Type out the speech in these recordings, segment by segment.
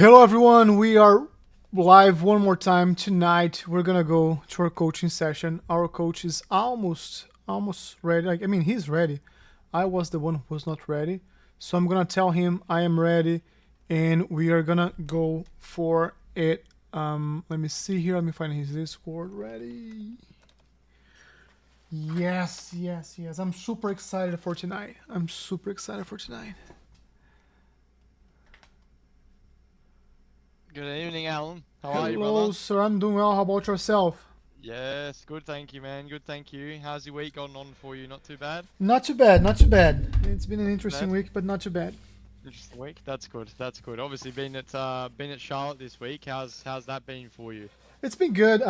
Hello, everyone. We are live one more time tonight. We're gonna go to our coaching session. Our coach is almost ready. Like, I mean, he's ready. I was the one who was not ready, so I'm gonna tell him I am ready, and we are gonna go for it. Let me see here. Let me find his Discord. Ready? Yes, yes, yes. I'm super excited for tonight. I'm super excited for tonight. Good evening, Alan. How are you, Hello, brother? sir. I'm doing well. How about yourself? Yes, good, thank you, man. Good, thank you. How's your week gone on for you? Not too bad? Not too bad, not too bad. It's been an Not too interesting bad. week, but not too bad. Interesting week. That's good. That's good. Obviously, been at Charlotte this week. How's that been for you? It's been good.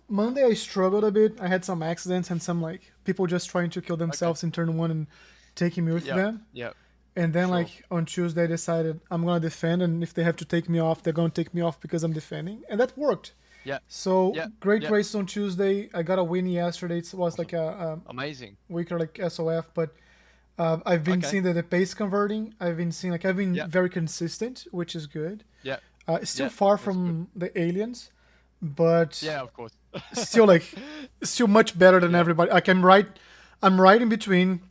Monday I struggled a bit. I had some accidents and some like people just trying to kill Okay. themselves in turn one and taking me with Yep. them. Yep. And then Sure. like on Tuesday I decided I'm gonna defend, and if they have to take me off, they're gonna take me off because I'm defending, and that worked. Yep. So Yep. great Yep. race on Tuesday. I got a win yesterday. It was like Awesome. a Amazing. weaker like SOF, but I've been Okay. seeing that the pace converting. I've been seeing like I've been Yep. very consistent, which is good. Yep. Still Yep. far That's good. from the aliens, but Yeah, of course. still like still much better than Yeah. everybody. Like I'm right in between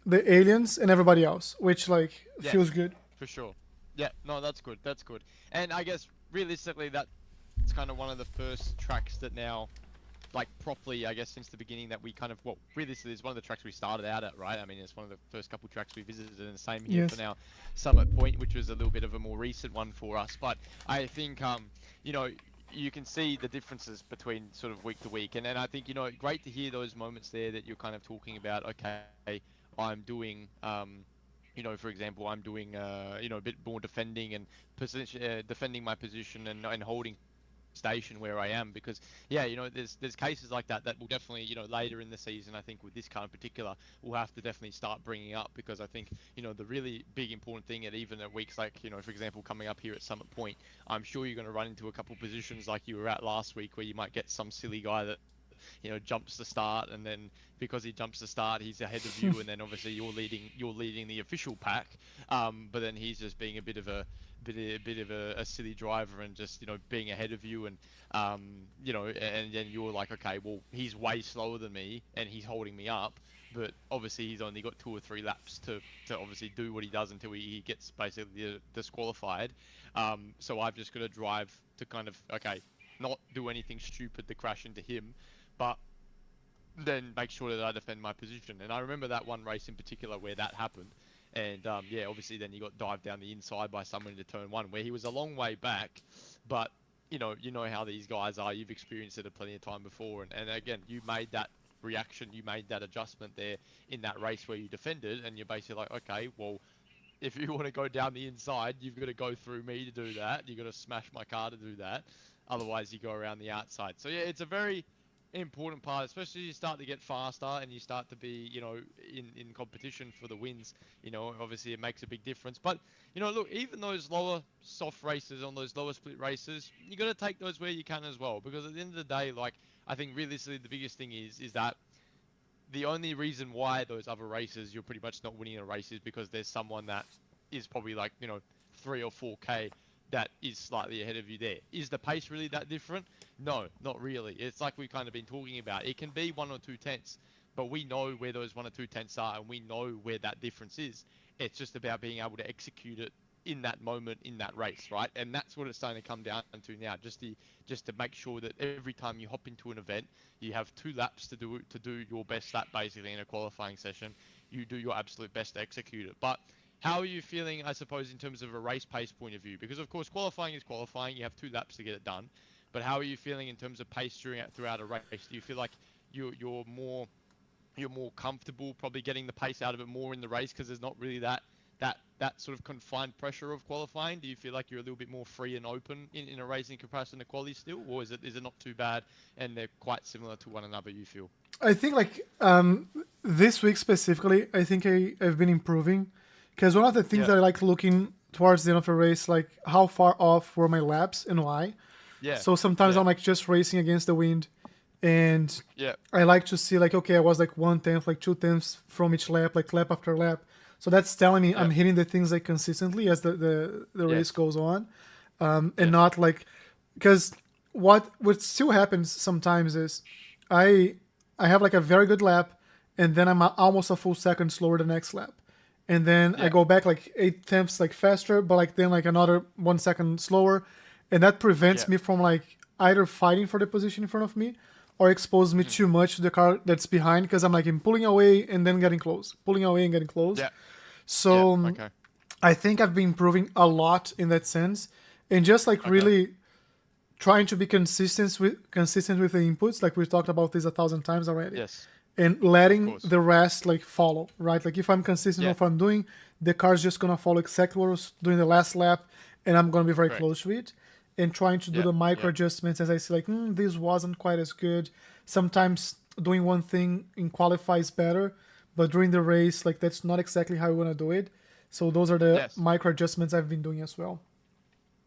the aliens and everybody else, which like Yeah. feels good. For sure. Yeah. No, that's good. That's good. And I guess realistically, that's kind of one of the first tracks that now like properly, I guess, since the beginning that we kind of, well, realistically, it's one of the tracks we started out at, right? I mean, it's one of the first couple tracks we visited, and the same here for Yes. now, Summit Point, which was a little bit of a more recent one for us. But I think, you know, you can see the differences between sort of week to week, and I think, great to hear those moments there that you're kind of talking about. Okay, I'm doing, for example, I'm doing, a bit more defending and position, defending my position and holding station where I am because yeah, there's cases like that will definitely, later in the season, I think with this car in particular, we'll have to definitely start bringing up because I think, the really big important thing at even at weeks like, for example, coming up here at Summit Point, I'm sure you're going to run into a couple positions like you were at last week where you might get some silly guy that jumps to start, and then because he jumps to start he's ahead of you, and then obviously you're leading the official pack, but then he's just being a bit of a silly driver and just being ahead of you, and and then you're like, okay, well, he's way slower than me and he's holding me up, but obviously he's only got 2 or 3 laps to obviously do what he does until he gets basically disqualified. So I've just got to drive to kind of, okay, not do anything stupid to crash into him, but then make sure that I defend my position. And I remember that one race in particular where that happened. And yeah, obviously then he got dived down the inside by someone into turn one where he was a long way back. But you know how these guys are. You've experienced it a plenty of time before. And again, you made that reaction, you made that adjustment there in that race where you defended, and you're basically like, okay, well, if you want to go down the inside, you've got to go through me to do that. You've got to smash my car to do that. Otherwise, you go around the outside. So yeah, it's a very important part, especially as you start to get faster and you start to be, in competition for the wins. Obviously it makes a big difference. But look, even those lower soft races, on those lower split races, you got to take those where you can as well. Because at the end of the day, like, I think realistically the biggest thing is that the only reason why those other races you're pretty much not winning a race is because there's someone that is probably like 3 or 4K that is slightly ahead of you there. Is the pace really that different? No, not really. It's like we've kind of been talking about. It can be 1 or 2 tenths, but we know where those 1 or 2 tenths are, and we know where that difference is. It's just about being able to execute it in that moment in that race, right? And that's what it's starting to come down to now. Just to make sure that every time you hop into an event, you have 2 laps to do your best lap basically in a qualifying session. You do your absolute best to execute it. But how are you feeling, I suppose, in terms of a race pace point of view? Because of course qualifying is qualifying. You have 2 laps to get it done. But how are you feeling in terms of pace throughout a race? Do you feel like you're more comfortable probably getting the pace out of it more in the race because there's not really that sort of confined pressure of qualifying? Do you feel like you're a little bit more free and open in a race in comparison to quali still, or is it not too bad and they're quite similar to one another, you feel? I think like this week specifically, I think I've been improving because one of the things Yeah, that I like looking towards the end of a race, like how far off were my laps and why. yeah, So sometimes yeah, I'm like just racing against the wind, and yeah, I like to see like, okay, I was like 1 tenth, like 2 tenths from each lap, like lap after lap. So that's telling me yeah, I'm hitting the things like consistently as the yes, race goes on. And Yes. not like, because what still happens sometimes is I I have like a very good lap, and then I'm almost a full second slower the next lap, and then I Yeah. go back like 8 tenths like faster, but like then like another 1 second slower, and that prevents Yeah. me from like either fighting for the position in front of me or expose me Hmm. too much to the car that's behind, because I'm pulling away and then getting close, pulling away and getting close. Yeah. Yeah. So Okay. I think I've been improving a lot in that sense, and just like Okay. really trying to be consistent with the inputs, like we've talked about this 1,000 times already, Yes. and Of letting course. the rest like follow, right? Like if I'm consistent Yeah. with what I'm doing, the car's just gonna follow exactly what I was doing the last lap, and I'm gonna be very Correct. close to it. And trying to do Yeah. the micro Yeah. adjustments as I see, like this wasn't quite as good. Sometimes doing one thing in qualify is better, but during the race, like that's not exactly how you wanna do it. So those are the Yes. micro adjustments I've been doing as well.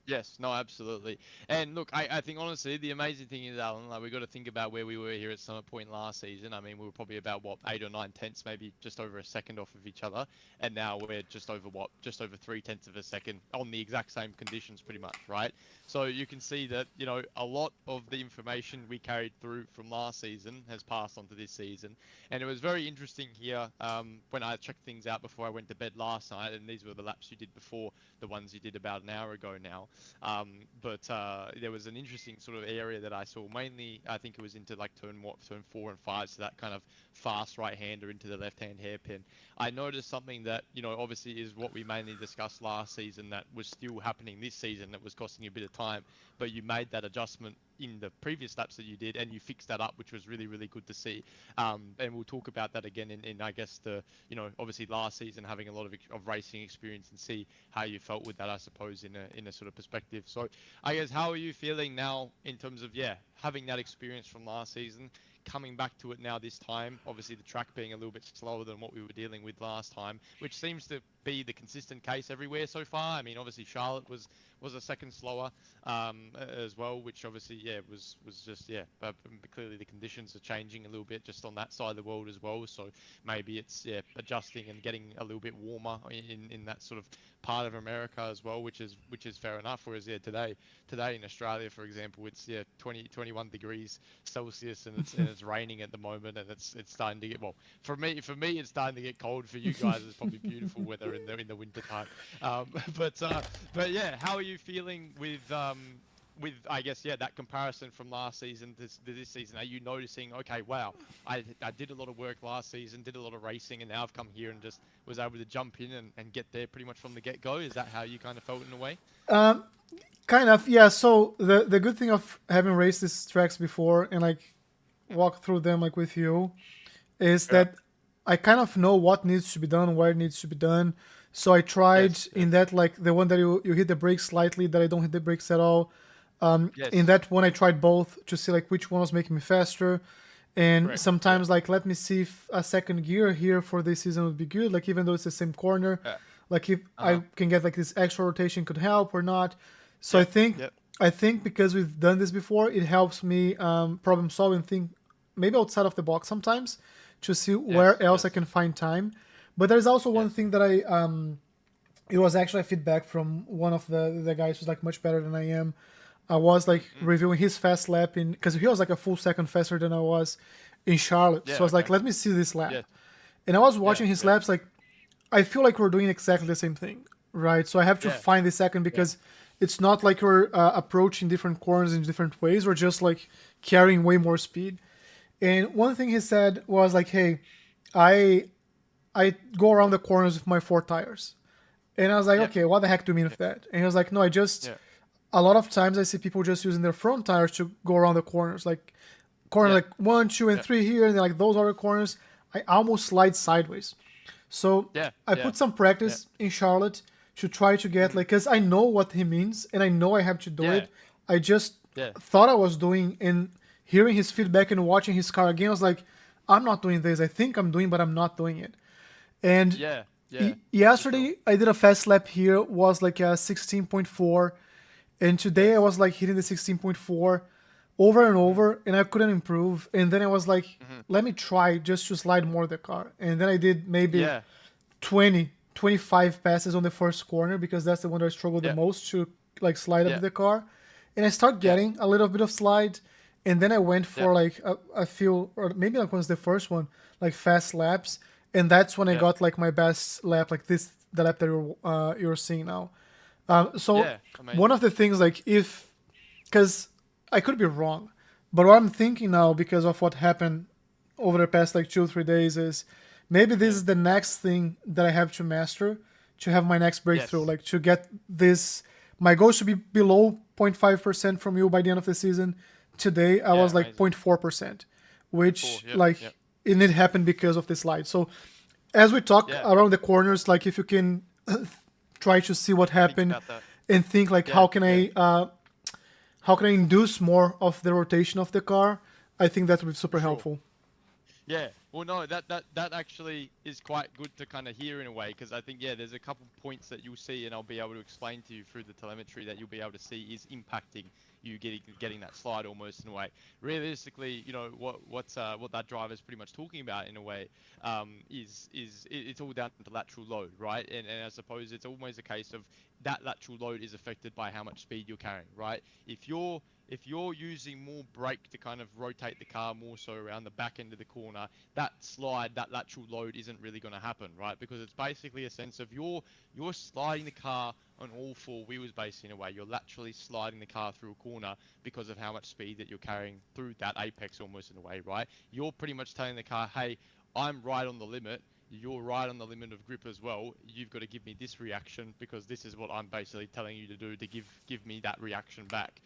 Yes, no, absolutely. And look, I think honestly, the amazing thing is, Alan, like we got to think about where we were here at Summit Point last season. I mean, we were probably about what 8 or 9 tenths, maybe just over a second off of each other, and now we're just over what, just over 3 tenths of a second on the exact same conditions, pretty much, right? So you can see that a lot of the information we carried through from last season has passed on to this season, and it was very interesting here when I checked things out before I went to bed last night, and these were the laps you did before the ones you did about an hour ago now. But there was an interesting sort of area that I saw. Mainly, I think it was into like turn 4 and 5, so that kind of fast right-hander into the left-hand hairpin. I noticed something that obviously is what we mainly discussed last season that was still happening this season that was costing you a bit of time, but you made that adjustment in the previous laps that you did, and you fixed that up, which was really, really good to see. And we'll talk about that again in I guess obviously last season having a lot of racing experience and see how you felt with that, I suppose, in a sort of perspective. So I guess how are you feeling now in terms of having that experience from last season, coming back to it now this time? Obviously the track being a little bit slower than what we were dealing with last time, which seems to be the consistent case everywhere so far. I mean, obviously Charlotte was a second slower as well, which obviously was just but clearly the conditions are changing a little bit just on that side of the world as well. So maybe it's adjusting and getting a little bit warmer in that sort of part of America as well, which is fair enough. Whereas today in Australia, for example, it's 21 degrees Celsius, and it's raining at the moment, and it's starting to get, well, for me it's starting to get cold. For you guys it's probably beautiful weather in the winter time. But yeah, how are you feeling with I guess that comparison from last season to this season? Are you noticing, okay, wow, I did a lot of work last season, did a lot of racing, and now I've come here and just was able to jump in and get there pretty much from the get-go? Is that how you kind of felt in a way? Kind of, yeah. So the good thing of having raced these tracks before and like walk through them like with you is Yeah. that I kind of know what needs to be done, where it needs to be done. So I tried Yes. in that, like the one that you hit the brakes slightly, that I don't hit the brakes at all. In Yes. that one, I tried both to see like which one was making me faster. And Correct. Yeah. sometimes like let me see if a second gear here for this season would be good. Like even though it's the same corner, Yeah. like if Uh-huh. I can get like this extra rotation could help or not. So I Yep. think Yep. I think because we've done this before, it helps me problem solve and think maybe outside of the box sometimes to see where Yes. else I Yes. can find time. But there's also one Yes. thing that it was actually a feedback from one of the guys who's like much better than I am. I was like Mm-mm. reviewing his fast lap in, because he was like a full second faster than I was in Charlotte. So I Yeah. was like, Okay. let me see this lap. Yes. And I was Yeah. watching his Yeah. laps, like I feel like we're doing exactly the same thing, right? So I have to Yeah. find the second, Yeah. because it's not like we're approaching different corners in different ways. We're just like carrying way more speed. And one thing he said was like, "Hey, I I go around the corners with my four tires." And I was like, Yeah. "Okay, what the heck do you mean Yeah. with that?" And he was like, "No, I just Yeah. a lot of times I see people just using their front tires to go around the corners, like corner Yeah. like 1, 2, and 3 here, and then like those other corners, I almost slide sideways." So Yeah. I Yeah. put some Yeah. practice in Charlotte to try to get Mm. like, because I know what he means and I know I have to do Yeah. it. I just Yeah. thought I was doing, and hearing his feedback and watching his car again, I was like, I'm not doing this. I think I'm doing, but I'm not doing it. And Yeah. Yeah. For sure. yesterday I did a fast lap here, was like a 16.4, and today I Yes. was like hitting the 16.4 over and Mm. over, and I couldn't improve. And then I was like, Mm-hmm. let me try just to slide more the car. And then I did maybe Yeah. 20, 25 passes on the first corner, because that's the one that I struggled the Yeah. most to like slide a Yeah. bit the car, and I start Yeah. getting a little bit of slide, and then I went Yeah. for like a few, or maybe like was the first one, like fast laps, and that's when I Yeah. got like my best lap, like this the lap that you're seeing now. So Yeah. one Amazing. of the things like if because I could be wrong, but what I'm thinking now because of what happened over the past like 2 or 3 days is maybe this Yeah. is the next thing that I have to master to have my next breakthrough, Yes. like to get this. My goal should be below 0.5% from you by the end of the season. Today I Yeah. was like Amazing. 0.4%, Point four. which Yep. Yep. like it happened because of the slide. So as we talk Yeah. around the corners, like if you can try to see what Think happened about that. and think like Yeah. Yeah. how can I induce more of the rotation of the car, I think that would be For super sure. helpful. Yeah, well, no, that actually is quite good to kind of hear in a way, because I think, yeah, there's a couple points that you'll see, and I'll be able to explain to you through the telemetry that you'll be able to see is impacting you getting that slide almost in a way. Realistically, what that driver is pretty much talking about in a way, it's all down to lateral load, right? And I suppose it's almost a case of that lateral load is affected by how much speed you're carrying, right? If you're using more brake to kind of rotate the car more so around the back end of the corner, that slide, that lateral load isn't really going to happen, right? Because it's basically a sense of you're sliding the car on all four wheels, basically in a way. You're laterally sliding the car through a corner because of how much speed that you're carrying through that apex, almost in a way, right? You're pretty much telling the car, hey, I'm right on the limit. You're right on the limit of grip as well. You've got to give me this reaction because this is what I'm basically telling you to do to give me that reaction back.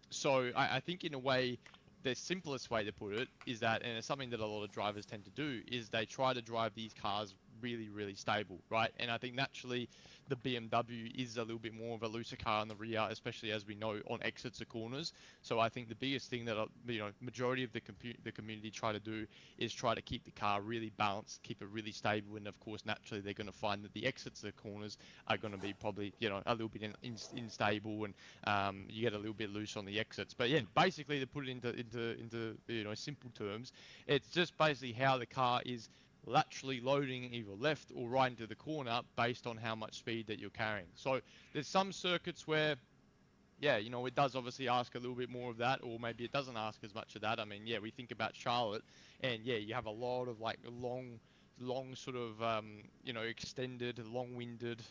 So I think in a way, the simplest way to put it is that, and it's something that a lot of drivers tend to do, is they try to drive these cars really, really stable, right? And I think naturally the BMW is a little bit more of a looser car in the rear, especially as we know on exits of corners. So I think the biggest thing that majority of the community try to do is try to keep the car really balanced, keep it really stable, and of course naturally they're going to find that the exits of the corners are going to be probably a little bit unstable, and you get a little bit loose on the exits. But yeah, basically to put it into simple terms, it's just basically how the car is laterally loading either left or right into the corner based on how much speed that you're carrying. So there's some circuits where, yeah, it does obviously ask a little bit more of that, or maybe it doesn't ask as much of that. I mean, yeah, we think about Charlotte, and yeah, you have a lot of like long sort of extended, long-winded,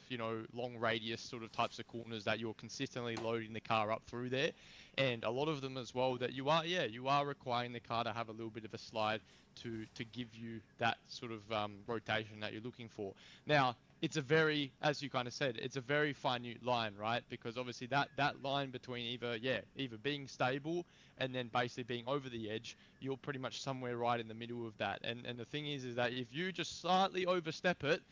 long radius sort of types of corners that you're consistently loading the car up through there, and a lot of them as well that you are requiring the car to have a little bit of a slide to give you that sort of rotation that you're looking for. Now, it's a very, as you kind of said, it's a very minute line, right? Because obviously that line between either being stable and then basically being over the edge, you're pretty much somewhere right in the middle of that. And the thing is that if you just slightly overstep it,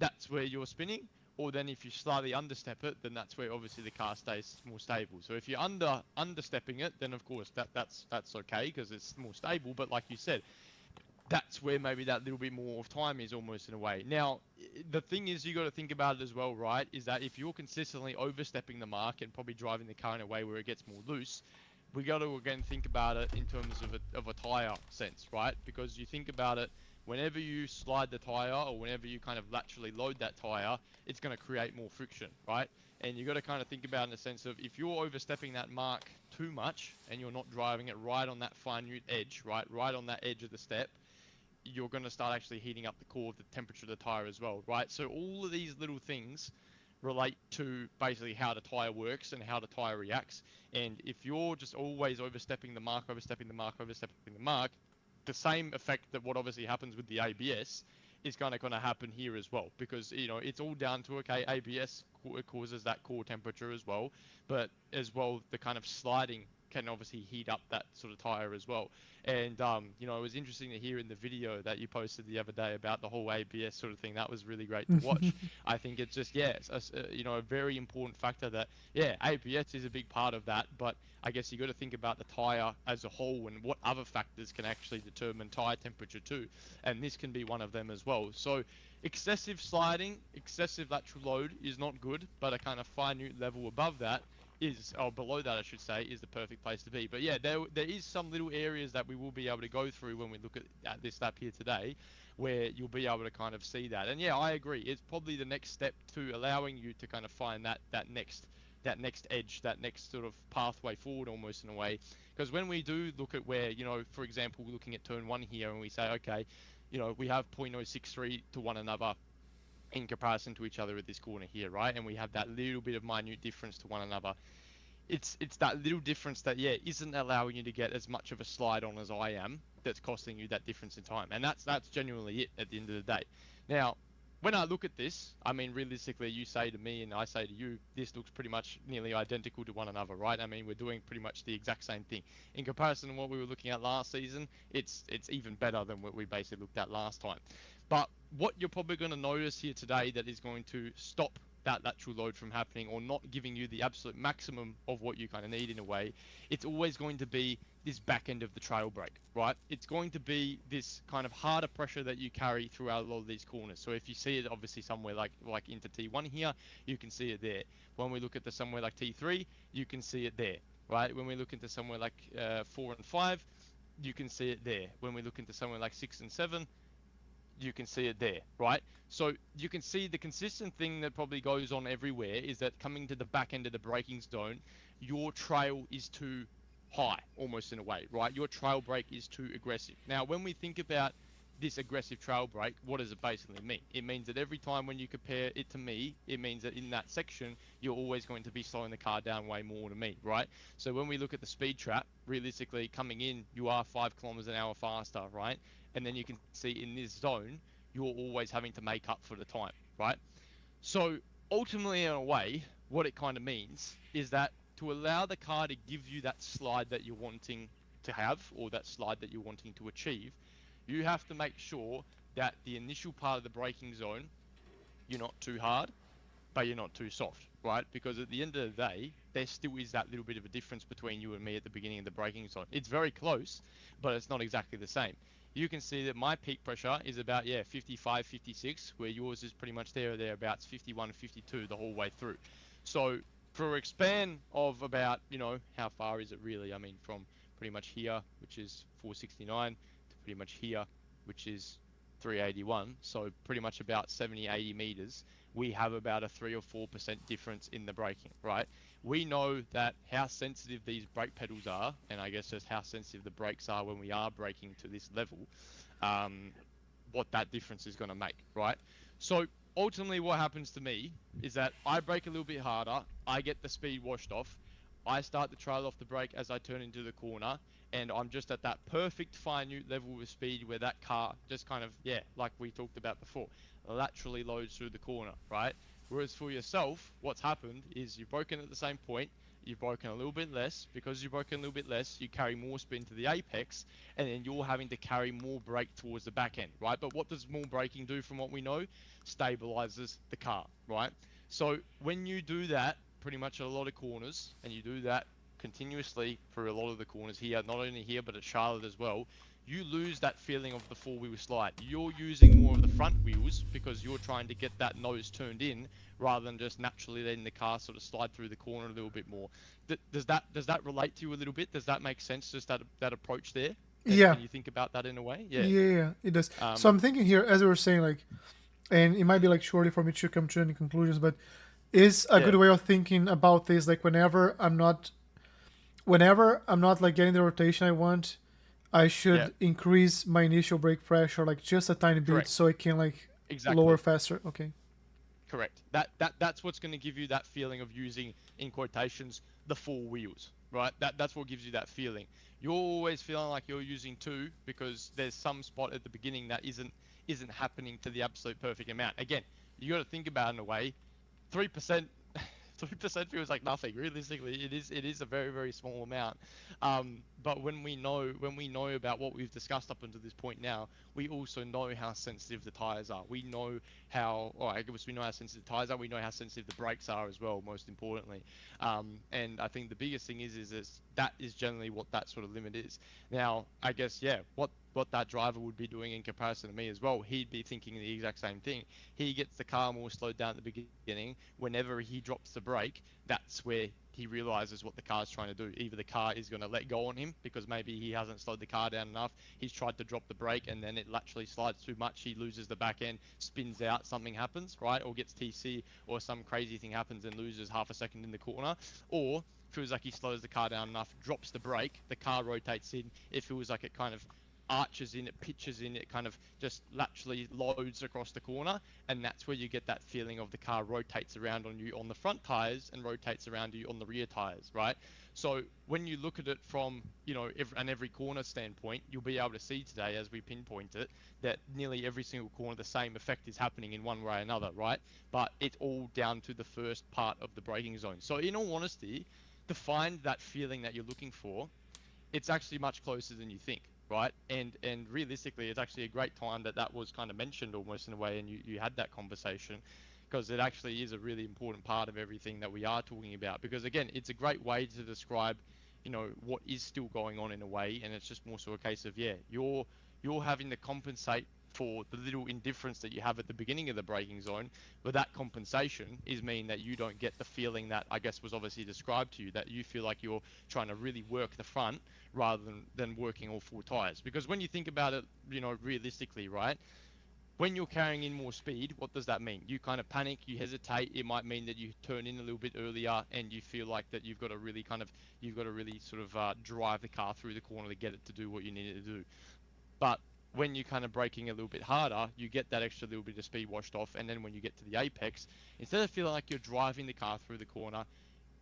that's where you're spinning. Or then if you slightly understep it, then that's where obviously the car stays more stable. So if you're understepping it, then of course that's okay because it's more stable. But like you said, that's where maybe that little bit more of time is almost in a way. Now, the thing is, you got to think about it as well, right? Is that if you're consistently overstepping the mark and probably driving the car in a way where it gets more loose, we got to again think about it in terms of a tire sense, right? Because you think about it, whenever you slide the tire or whenever you kind of laterally load that tire, it's going to create more friction, right? And you got to kind of think about it in the sense of if you're overstepping that mark too much and you're not driving it right on that minute edge, right on that edge of the step, you're going to start actually heating up the core of the temperature of the tire as well, right? So all of these little things relate to basically how the tire works and how the tire reacts. And if you're just always overstepping the mark, the same effect that what obviously happens with the ABS is kind of going to happen here as well, because it's all down to, okay, ABS causes that core temperature as well, but as well the kind of sliding can obviously heat up that sort of tire as well. And it was interesting to hear in the video that you posted the other day about the whole ABS sort of thing. That was really great to watch. I think it's just, yeah, it's a very important factor that, yeah, ABS is a big part of that, but I guess you got to think about the tire as a whole and what other factors can actually determine tire temperature too, and this can be one of them as well. So excessive sliding, excessive lateral load is not good, but a kind of finite level above that is, or below that I should say, is the perfect place to be. But yeah, there is some little areas that we will be able to go through when we look at this lap here today, where you'll be able to kind of see that. And yeah, I agree. It's probably the next step to allowing you to kind of find that next that next edge, that next sort of pathway forward almost in a way. Because when we do look at where, for example, looking at turn one here and we say, okay, we have 0.063 to one another in comparison to each other at this corner here, right? And we have that little bit of minute difference to one another. It's that little difference that isn't allowing you to get as much of a slide on as I am, that's costing you that difference in time. And that's genuinely it at the end of the day. Now, when I look at this, I mean, realistically, you say to me and I say to you, this looks pretty much nearly identical to one another, right? I mean, we're doing pretty much the exact same thing. In comparison to what we were looking at last season, it's even better than what we basically looked at last time. But what you're probably going to notice here today that is going to stop that lateral load from happening, or not giving you the absolute maximum of what you kind of need in a way, it's always going to be this back end of the trail brake, right? It's going to be this kind of harder pressure that you carry throughout a lot of these corners. So if you see it obviously somewhere like into T1 here, you can see it there. When we look at the somewhere like T3, you can see it there, right? When we look into somewhere like 4 and 5, you can see it there. When we look into somewhere like 6 and 7, you can see it there, right? So you can see the consistent thing that probably goes on everywhere is that coming to the back end of the braking zone, your trail is too high, almost in a way, right? Your trail brake is too aggressive. Now, when we think about this aggressive trail brake, what does it basically mean? It means that every time when you compare it to me, it means that in that section, you're always going to be slowing the car down way more to me, right? So when we look at the speed trap, realistically coming in, you are 5 kilometers an hour faster, right? And then you can see in this zone, you're always having to make up for the time, right? So ultimately, in a way, what it kind of means is that to allow the car to give you that slide that you're wanting to have, or that slide that you're wanting to achieve, you have to make sure that the initial part of the braking zone, you're not too hard, but you're not too soft, right? Because at the end of the day, there still is that little bit of a difference between you and me at the beginning of the braking zone. It's very close, but it's not exactly the same. You can see that my peak pressure is about, 55, 56, where yours is pretty much there or thereabouts, 51, 52 the whole way through. So for a span of about, how far is it really? I mean, from pretty much here, which is 469, to pretty much here, which is 381. So pretty much about 70, 80 meters, we have about a 3 or 4% difference in the braking, right? We know that how sensitive these brake pedals are, and I guess just how sensitive the brakes are when we are braking to this level, what that difference is going to make, right? So ultimately what happens to me is that I brake a little bit harder, I get the speed washed off, I start to trail off the brake as I turn into the corner, and I'm just at that perfect finite level of speed where that car just kind of, like we talked about before, laterally loads through the corner, right? Whereas for yourself, what's happened is you've broken at the same point, you've broken a little bit less. Because you've broken a little bit less, you carry more spin to the apex, and then you're having to carry more brake towards the back end, right? But what does more braking do from what we know? Stabilizes the car, right? So when you do that, pretty much at a lot of corners, and you do that continuously for a lot of the corners here, not only here, but at Charlotte as well, you lose that feeling of the four-wheel slide. You're using more of the front wheels because you're trying to get that nose turned in rather than just naturally letting the car sort of slide through the corner a little bit more. Does that relate to you a little bit? Does that make sense, just that approach there? Yeah, Can you think about that in a way? Yeah. yeah, it does. So I'm thinking here, as we were saying, like, and it might be like shortly for me to come to any conclusions, but is a good way of thinking about this, like whenever I'm not like getting the rotation I want, I should increase my initial brake pressure like just a tiny bit, so I can like lower faster. Okay. Correct. That's what's going to give you that feeling of using, in quotations, the four wheels, right? That's what gives you that feeling. You're always feeling like you're using two because there's some spot at the beginning that isn't happening to the absolute perfect amount. Again, you got to think about it in a way. 3%, 3% feels like nothing. Realistically, it is a very, very small amount. But when we know about what we've discussed up until this point now, we also know how sensitive the tires are. We know I guess we know how sensitive the tires are. We know how sensitive the brakes are as well, most importantly. And I think the biggest thing is that is generally what that sort of limit is. Now, I guess, what what that driver would be doing in comparison to me as well. He'd be thinking the exact same thing. He gets the car more slowed down at the beginning. Whenever he drops the brake, that's where he realizes what the car's trying to do. Either the car is going to let go on him because maybe he hasn't slowed the car down enough. He's tried to drop the brake and then it laterally slides too much. He loses the back end, spins out, something happens, right? Or gets TC or some crazy thing happens and loses half a second in the corner. Or feels like he slows the car down enough, drops the brake, the car rotates in. It feels like it kind of arches in, it pitches in, it kind of just laterally loads across the corner, and that's where you get that feeling of the car rotates around on you on the front tires and rotates around you on the rear tires, right? So when you look at it from, every corner standpoint, you'll be able to see today as we pinpoint it that nearly every single corner the same effect is happening in one way or another, right? But it's all down to the first part of the braking zone. So in all honesty, to find that feeling that you're looking for, it's actually much closer than you think, right? And realistically, it's actually a great time that that was kind of mentioned almost in a way, and you had that conversation, because it actually is a really important part of everything that we are talking about. Because again, it's a great way to describe, what is still going on in a way, and it's just more so a case of, yeah, you're having to compensate for the little indifference that you have at the beginning of the braking zone, but that compensation is mean that you don't get the feeling that I guess was obviously described to you, that you feel like you're trying to really work the front rather than working all four tires. Because when you think about it, realistically, right? When you're carrying in more speed, what does that mean? You kind of panic, you hesitate. It might mean that you turn in a little bit earlier and you feel like that you've got to really sort of drive the car through the corner to get it to do what you need it to do. But when you're kind of braking a little bit harder, you get that extra little bit of speed washed off. And then when you get to the apex, instead of feeling like you're driving the car through the corner,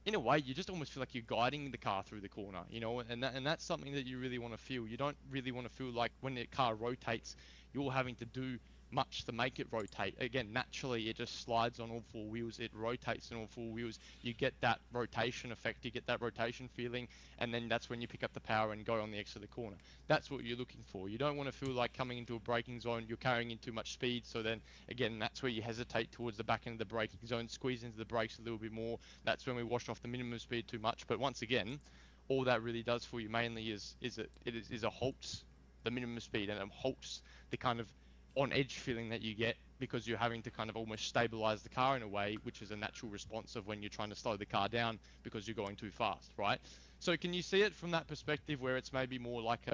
in a way, you just almost feel like you're guiding the car through the corner, and that's something that you really want to feel. You don't really want to feel like when the car rotates, you're having to do much to make it rotate. Again, naturally, it just slides on all four wheels. It rotates on all four wheels. You get that rotation effect. You get that rotation feeling, and then that's when you pick up the power and go on the exit of the corner. That's what you're looking for. You don't want to feel like coming into a braking zone, you're carrying in too much speed. So then, again, that's where you hesitate towards the back end of the braking zone, squeeze into the brakes a little bit more. That's when we wash off the minimum speed too much. But once again, all that really does for you mainly is a halts the minimum speed, and it halts the kind of on edge feeling that you get, because you're having to kind of almost stabilize the car in a way, which is a natural response of when you're trying to slow the car down because you're going too fast, right? So can you see it from that perspective where it's maybe more like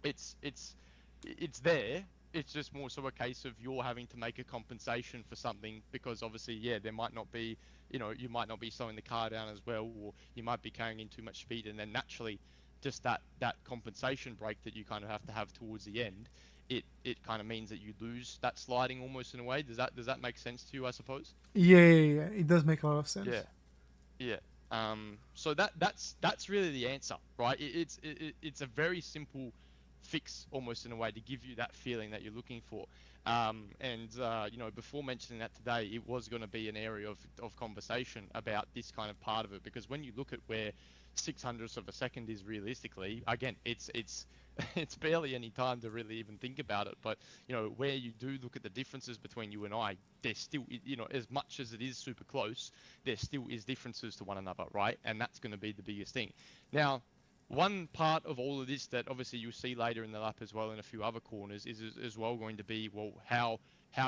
it's it's it's there. It's just more so a case of you're having to make a compensation for something, because obviously, yeah, there might not be, you might not be slowing the car down as well, or you might be carrying in too much speed, and then naturally, just that compensation break that you kind of have towards the end, it kind of means that you lose that sliding almost in a way. Does that make sense to you? I suppose. Yeah, yeah, yeah. It does make a lot of Yeah. sense. Yeah. So that's really the answer, right? It's a very simple fix almost in a way to give you that feeling that you're looking for. And before mentioning that today, it was going to be an area of conversation about this kind of part of it, because when you look at where 600ths of a second is realistically, again, it's it's barely any time to really even think about it. But where you do look at the differences between you and I, there's still, as much as it is super close, there still is differences to one another, right? And that's going to be the biggest thing. Now, one part of all of this that obviously you'll see later in the lap as well in a few other corners is as well going to be, well, how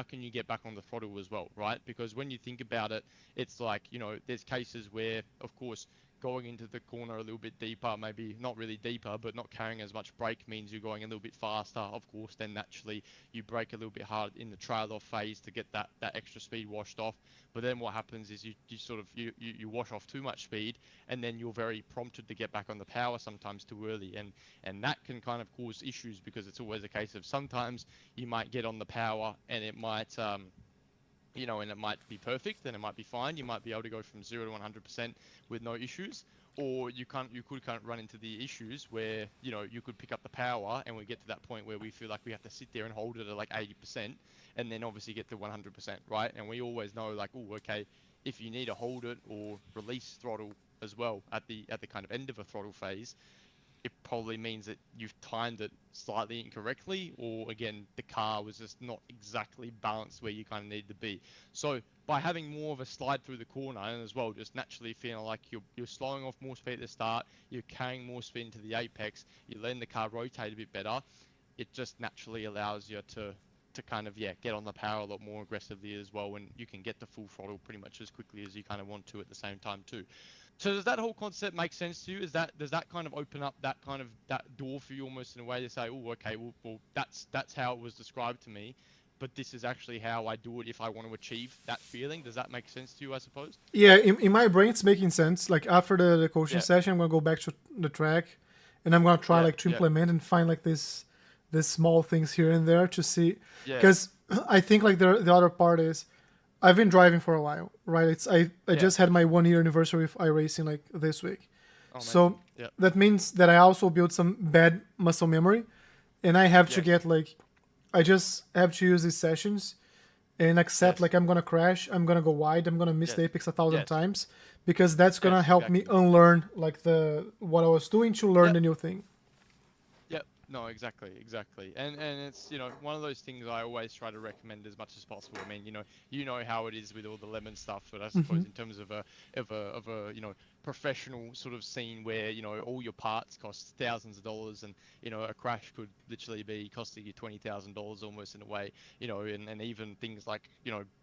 can you get back on the throttle as well, right? Because when you think about it, it's like, there's cases where, of course, going into the corner a little bit deeper, maybe not really deeper, but not carrying as much brake means you're going a little bit faster. Of course, then naturally you brake a little bit hard in the trail off phase to get that extra speed washed off. But then what happens is you sort of you wash off too much speed, and then you're very prompted to get back on the power sometimes too early, and that can kind of cause issues, because it's always a case of sometimes you might get on the power and it might and it might be perfect, and it might be fine. You might be able to go from 0 to 100% with no issues, or you could kind of run into the issues where you could pick up the power, and we get to that point where we feel like we have to sit there and hold it at like 80%, and then obviously get to 100%, right? And we always know, like, oh, okay, if you need to hold it or release throttle as well at the kind of end of a throttle phase, it probably means that you've timed it slightly incorrectly, or again, the car was just not exactly balanced where you kind of need to be. So by having more of a slide through the corner, and as well just naturally feeling like you're slowing off more speed at the start, you're carrying more speed into the apex, you're letting the car rotate a bit better, it just naturally allows you to kind of get on the power a lot more aggressively as well, and you can get the full throttle pretty much as quickly as you kind of want to at the same time too. So does that whole concept make sense to you? Does that kind of open up that door for you almost in a way to say, oh, okay, well that's how it was described to me, but this is actually how I do it if I want to achieve that feeling. Does that make sense to you, I suppose? Yeah, in my brain it's making sense. Like after the coaching Yeah, session, I'm gonna go back to the track, and I'm gonna try yeah, like to yeah, implement and find like this small things here and there to see, yeah, because I think like the other part is I've been driving for a while, right? I yeah. just had my 1 year anniversary of iRacing like this week, Oh, amazing. so Yeah, that means that I also built some bad muscle memory, and I have to yes, get like I just have to use these sessions and accept yes, like I'm gonna crash, I'm gonna go wide, I'm gonna miss the yes, apex 1,000 yes, times, because that's gonna yes, help me exactly. unlearn like the what I was doing to learn Yep. the new thing. Yep. No, exactly, exactly. And it's, one of those things I always try to recommend as much as possible. I mean, you know how it is with all the lemon stuff, but I Hmm. suppose in terms of a professional sort of scene where, all your parts cost thousands of dollars, and, a crash could literally be costing you $20,000 almost in a way, and even things like,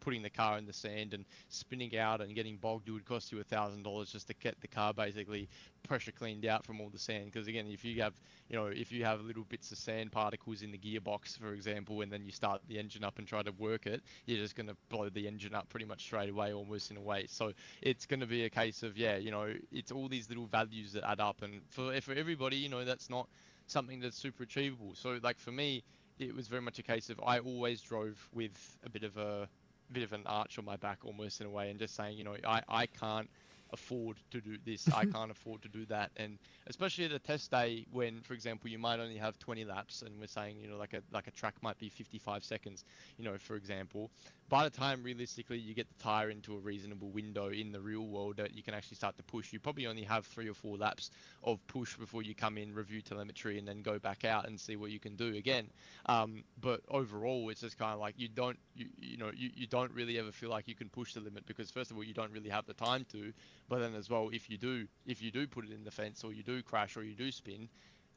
putting the car in the sand and spinning out and getting bogged would cost you $1,000 just to get the car basically pressure cleaned out from all the sand. Because again, if you have little bits of sand particles in the gearbox, for example, and then you start the engine up and try to work it, you're just going to blow the engine up pretty much straight away, almost in a way. So it's going to be a case of, it's all these little values that add up. And for everybody, that's not something that's super achievable. So like for me, it was very much a case of I always drove with a bit of an arch on my back almost in a way, and just saying, I can't afford to do this, I can't afford to do that. And especially at a test day when, for example, you might only have 20 laps, and we're saying, like a track might be 55 seconds, for example. By the time realistically you get the tire into a reasonable window in the real world that you can actually start to push, you probably only have 3 or 4 laps of push before you come in, review telemetry, and then go back out and see what you can do again. But overall, it's just kind of like you don't really ever feel like you can push the limit, because first of all, you don't really have the time to. But then as well, if you do put it in the fence, or you do crash, or you do spin,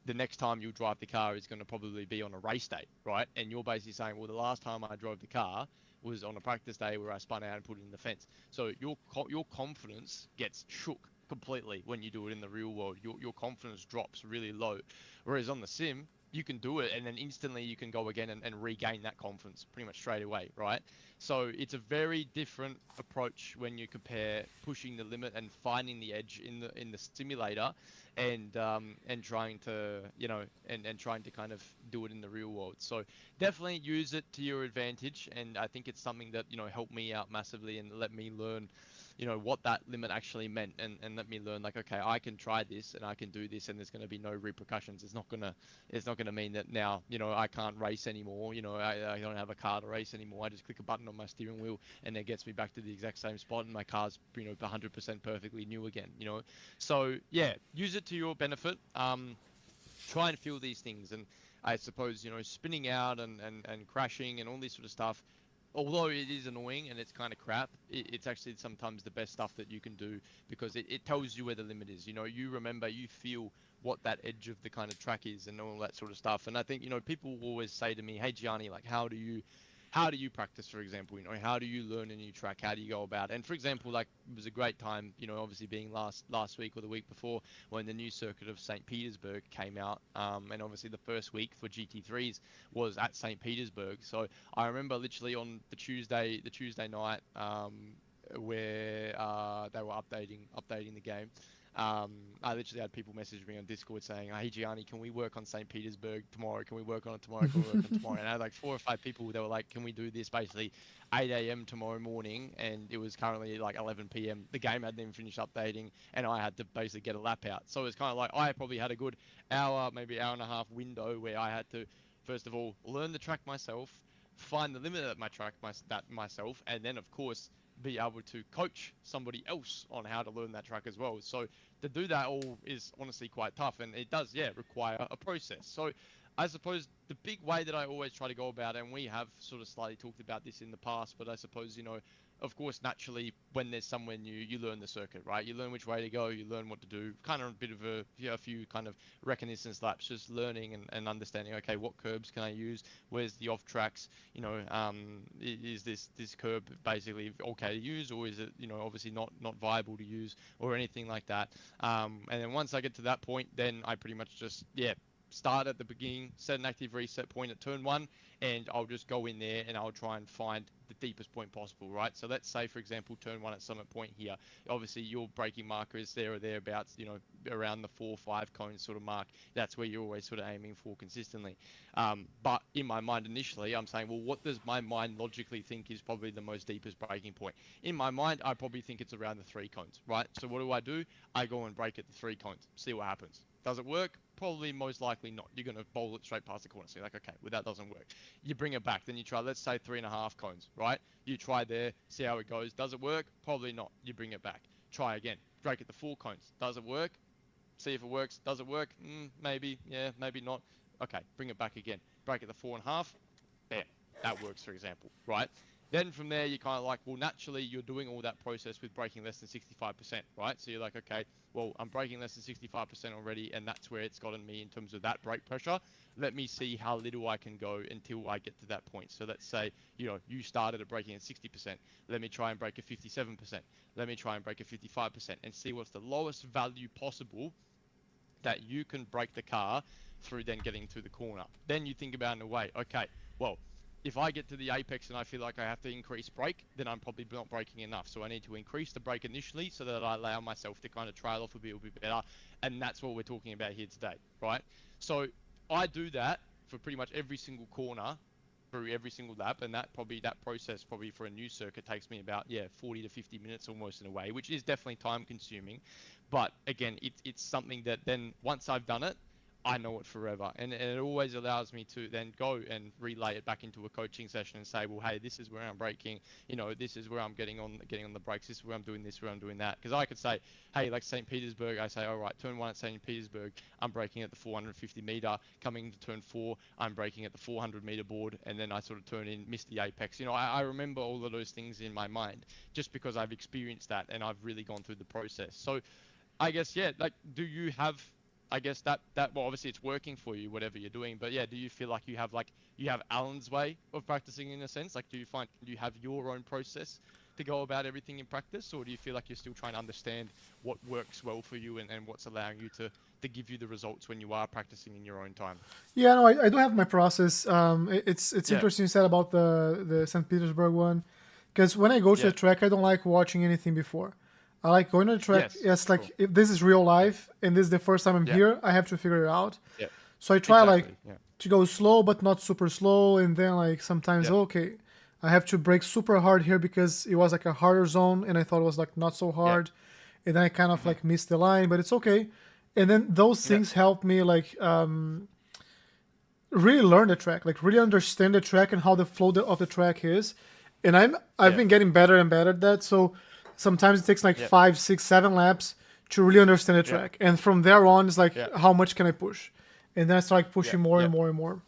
the next time you drive the car is going to probably be on a race day, right? And you're basically saying, well, the last time I drove the car was on a practice day where I spun out and put it in the fence. So your confidence gets shook completely when you do it in the real world. Your confidence drops really low. Whereas on the sim, you can do it, and then instantly you can go again and regain that confidence pretty much straight away, right? So it's a very different approach when you compare pushing the limit and finding the edge in the simulator, and trying to and trying to kind of do it in the real world. So definitely use it to your advantage, and I think it's something that helped me out massively and let me learn what that limit actually meant, and let me learn, like, okay, I can try this and I can do this, and there's going to be no repercussions. It's not gonna mean that now I can't race anymore. I don't have a car to race anymore. I just click a button on my steering wheel and it gets me back to the exact same spot, and my car's 100% perfectly new again. So yeah, use it to your benefit. Try and feel these things, and I suppose spinning out and crashing and all this sort of stuff, although it is annoying and it's kind of crap, it's actually sometimes the best stuff that you can do, because it tells you where the limit is. You remember, you feel what that edge of the kind of track is and all that sort of stuff. And I think people always say to me, hey Gianni, like, how do you practice, for example? How do you learn a new track? How do you go about it? And for example, like, it was a great time, obviously being last week or the week before, when the new circuit of St. Petersburg came out. And obviously the first week for GT3s was at St. Petersburg. So I remember literally on the Tuesday night, where they were updating the game. I literally had people message me on Discord saying, "Hey Gianni, can we work on St. Petersburg tomorrow? Can we work on it tomorrow? Can we work on it tomorrow?" And I had like 4 or 5 people that were like, "Can we do this basically 8 a.m. tomorrow morning?" And it was currently like 11 p.m. The game hadn't even finished updating, and I had to basically get a lap out. So it's kind of like I probably had a good hour, maybe hour and a half window where I had to, first of all, learn the track myself, find the limit at my track myself, and then of course be able to coach somebody else on how to learn that track as well. So to do that all is honestly quite tough, and it does, yeah, require a process. So I suppose the big way that I always try to go about it, and we have sort of slightly talked about this in the past, but I suppose, of course, naturally, when there's somewhere new, you learn the circuit, right? You learn which way to go, you learn what to do, kind of a bit of a few kind of reconnaissance laps, just learning and understanding, okay, what curbs can I use? Where's the off tracks? Is this curb basically okay to use, or is it, obviously not viable to use, or anything like that? And then once I get to that point, then I pretty much just, yeah, start at the beginning, set an active reset point at turn 1, and I'll just go in there and I'll try and find the deepest point possible, right? So let's say, for example, turn 1 at Summit Point here. Obviously, your braking marker is there or thereabouts, around the 4-5 cone sort of mark. That's where you're always sort of aiming for consistently. But in my mind initially, I'm saying, well, what does my mind logically think is probably the most deepest braking point? In my mind, I probably think it's around the 3 cones, right? So what do? I go and brake at the 3 cones, see what happens. Does it work? Probably most likely not. You're going to bowl it straight past the corner. So you're like, okay, well, that doesn't work. You bring it back. Then you try, let's say 3.5 cones, right? You try there, see how it goes. Does it work? Probably not. You bring it back. Try again. Brake at the 4 cones. Does it work? See if it works. Does it work? Maybe. Yeah, maybe not. Okay, bring it back again. Brake at the 4.5. Bam. That works, for example, right? Then from there, you're kind of like, well, naturally, you're doing all that process with braking less than 65%, right? So you're like, okay, well, I'm braking less than 65% already, and that's where it's gotten me in terms of that brake pressure. Let me see how little I can go until I get to that point. So let's say, you started at braking at 60%. Let me try and brake at 57%. Let me try and brake at 55% and see what's the lowest value possible that you can brake the car through then getting to the corner. Then you think about it in a way, okay, well, if I get to the apex and I feel like I have to increase brake, then I'm probably not braking enough. So I need to increase the brake initially so that I allow myself to kind of trail off a bit better. And that's what we're talking about here today, right? So I do that for pretty much every single corner through every single lap, and that process probably for a new circuit takes me about 40 to 50 minutes almost in a way, which is definitely time consuming. But again, it's something that then once I've done it, I know it forever, and it always allows me to then go and relay it back into a coaching session and say, well, hey, this is where I'm braking, this is where I'm getting on the brakes, this is where I'm doing this, where I'm doing that. Because I could say, hey, like St. Petersburg, I say, all right, turn 1 at St. Petersburg, I'm braking at the 450 meter, coming into turn 4, I'm braking at the 400 meter board, and then I sort of turn in, miss the apex. I remember all of those things in my mind just because I've experienced that and I've really gone through the process. So I guess, like, do you have, I guess that well, obviously it's working for you, whatever you're doing, but yeah, do you feel like you have Alan's way of practicing in a sense? Like, do you have your own process to go about everything in practice, or do you feel like you're still trying to understand what works well for you and what's allowing you to give you the results when you are practicing in your own time? Yeah, no, I do have my process. It's Yeah, interesting you said about the St. Petersburg one, because when I go to yeah, the track, I don't like watching anything before. I like going to the track. yes, It's sure, like if this is real life and this is the first time I'm yeah, here, I have to figure it out. yeah, So I try like exactly, yeah, to go slow but not super slow, and then like sometimes yeah, okay, I have to brake super hard here because it was like a harder zone and I thought it was like not so yeah, hard, and then I kind of hmm, like missed the line, but it's okay. And then those yeah, things help me like really learn the track, like really understand the track and how the flow of the track is. And I've yeah, been getting better and better at that. So sometimes it takes like yeah, 5, 6, 7 laps to really understand the yeah, track. And from there on, it's like yeah, how much can I push? And then I start like, yeah, pushing more yeah. and more and more.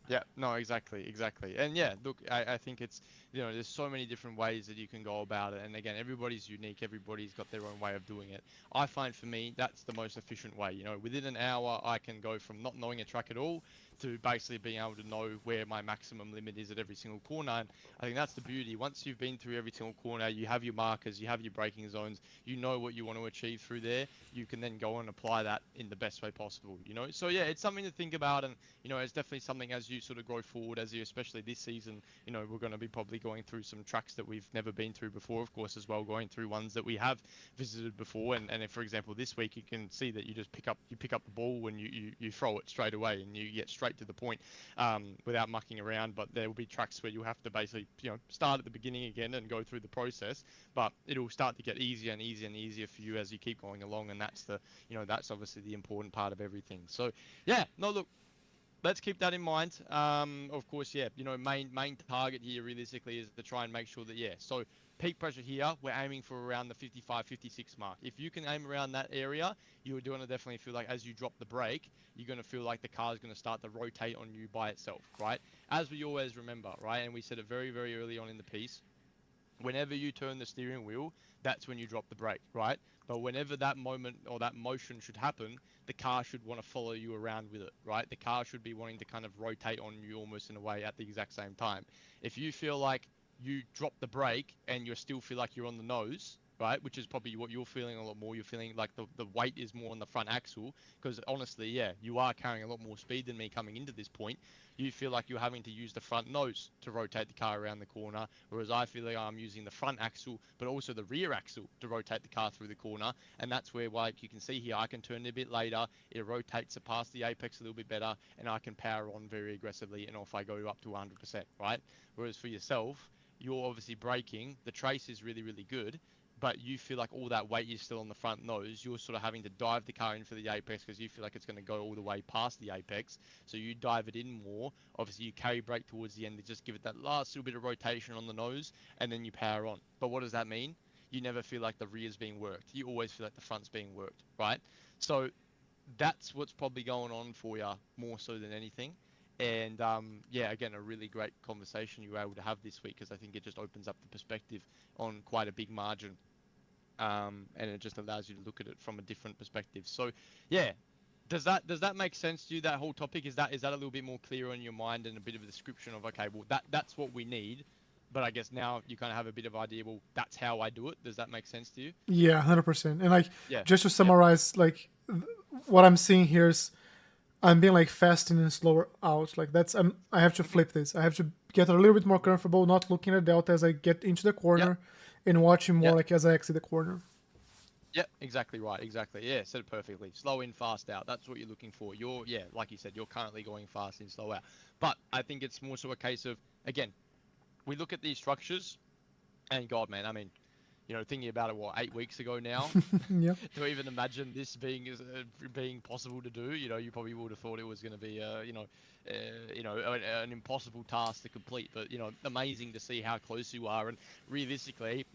Yeah, no, exactly. And yeah, look, I think it's, there's so many different ways that you can go about it. And again, everybody's unique. Everybody's got their own way of doing it. I find for me, that's the most efficient way. Within an hour, I can go from not knowing a track at all to basically being able to know where my maximum limit is at every single corner. And I think that's the beauty. Once you've been through every single corner, you have your markers, you have your braking zones, you know what you want to achieve through there. You can then go and apply that in the best way possible. So yeah, it's something to think about. And it's definitely something as you sort of grow forward, especially this season, we're going to be probably going through some tracks that we've never been through before, of course, as well, going through ones that we have visited before. And if, for example, this week, you can see that you pick up the ball and you throw it straight away and you get straight to the point without mucking around. But there will be tracks where you have to basically, start at the beginning again and go through the process, but it'll start to get easier and easier and easier for you as you keep going along. And that's that's obviously the important part of everything. So yeah, no, look, let's keep that in mind. Of course, yeah, main target here realistically is to try and make sure that, yeah, so peak pressure here, we're aiming for around the 55, 56 mark. If you can aim around that area, you're going to definitely feel like as you drop the brake, you're going to feel like the car is going to start to rotate on you by itself, right? As we always remember, right? And we said it very, very early on in the piece, whenever you turn the steering wheel, that's when you drop the brake, right? But whenever that moment or that motion should happen, the car should want to follow you around with it, right? The car should be wanting to kind of rotate on you almost in a way at the exact same time. If you feel like you drop the brake and you still feel like you're on the nose, right, which is probably what you're feeling a lot more, you're feeling like the weight is more on the front axle, because honestly, yeah, you are carrying a lot more speed than me coming into this point. You feel like you're having to use the front nose to rotate the car around the corner, whereas I feel like I'm using the front axle, but also the rear axle to rotate the car through the corner. And that's where, like you can see here, I can turn it a bit later, it rotates it past the apex a little bit better, and I can power on very aggressively, and off I go up to 100%, right? Whereas for yourself, you're obviously braking, the trace is really, really good, but you feel like all that weight is still on the front nose. You're sort of having to dive the car in for the apex because you feel like it's going to go all the way past the apex. So you dive it in more. Obviously, you carry brake towards the end to just give it that last little bit of rotation on the nose, and then you power on. But what does that mean? You never feel like the rear's being worked. You always feel like the front's being worked, right? So that's what's probably going on for you more so than anything. And yeah, again, a really great conversation you were able to have this week, because I think it just opens up the perspective on quite a big margin, and it just allows you to look at it from a different perspective. So yeah, does that make sense to you? That whole topic, is that a little bit more clear in your mind and a bit of a description of, okay, well that's what we need, but I guess now you kind of have a bit of idea. Well, that's how I do it. Does that make sense to you? Yeah, 100%. And like, Yeah. just to Yeah. summarize, like what I'm seeing here is I'm being like fast in and slower out. Like that's I have to Mhm. flip this. I have to get a little bit more comfortable, not looking at delta as I get into the Yep. corner, and watching more Yep. like as I exit the corner. Yep, exactly right. Exactly. Yeah, said it perfectly. Slow in, fast out. That's what you're looking for. Yeah, like you said, you're currently going fast in, slow out. But I think it's more so a case of, again, we look at these structures, and God, man, I mean, thinking about it, what, 8 weeks ago now, Yeah. to even imagine this being possible to do, you probably would have thought it was going to be, an impossible task to complete. But amazing to see how close you are. And realistically,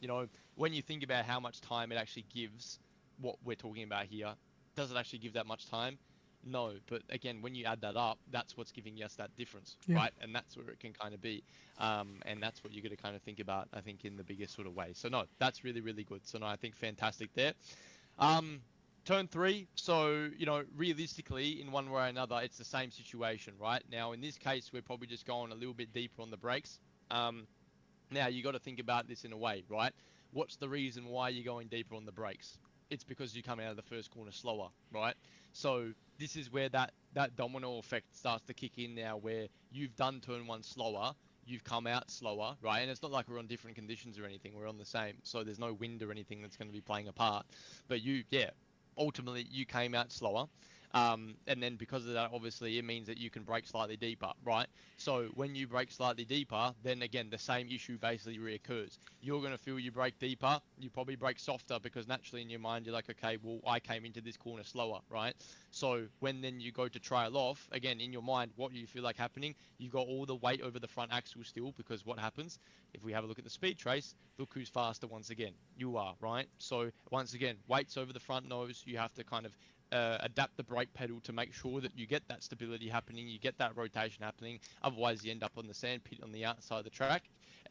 when you think about how much time it actually gives, what we're talking about here, does it actually give that much time? No, but again, when you add that up, that's what's giving us that difference, Yeah. right? And that's where it can kind of be. And that's what you're going to kind of think about, I think, in the biggest sort of way. So no, that's really, really good. So no, I think fantastic there. Um, Turn three. So, realistically, in one way or another, it's the same situation, right? Now, in this case, we're probably just going a little bit deeper on the brakes. Um, Now, you got to think about this in a way, right? What's the reason why you're going deeper on the brakes? It's because you come out of the first corner slower, right? So this is where that domino effect starts to kick in now, where you've done turn one slower, you've come out slower, right? And it's not like we're on different conditions or anything. We're on the same. So there's no wind or anything that's going to be playing a part. But yeah, ultimately you came out slower. And then because of that, obviously, it means that you can brake slightly deeper, right? So when you brake slightly deeper, then again, the same issue basically reoccurs. You're going to feel you brake deeper. You probably brake softer because naturally in your mind, you're like, okay, well, I came into this corner slower, right? So when then you go to trail off, again, in your mind, what do you feel like happening? You've got all the weight over the front axle still, because what happens? If we have a look at the speed trace, look who's faster once again. You are, right? So once again, weight's over the front nose. You have to kind of adapt the brake pedal to make sure that you get that stability happening, you get that rotation happening. Otherwise, you end up on the sand pit on the outside of the track.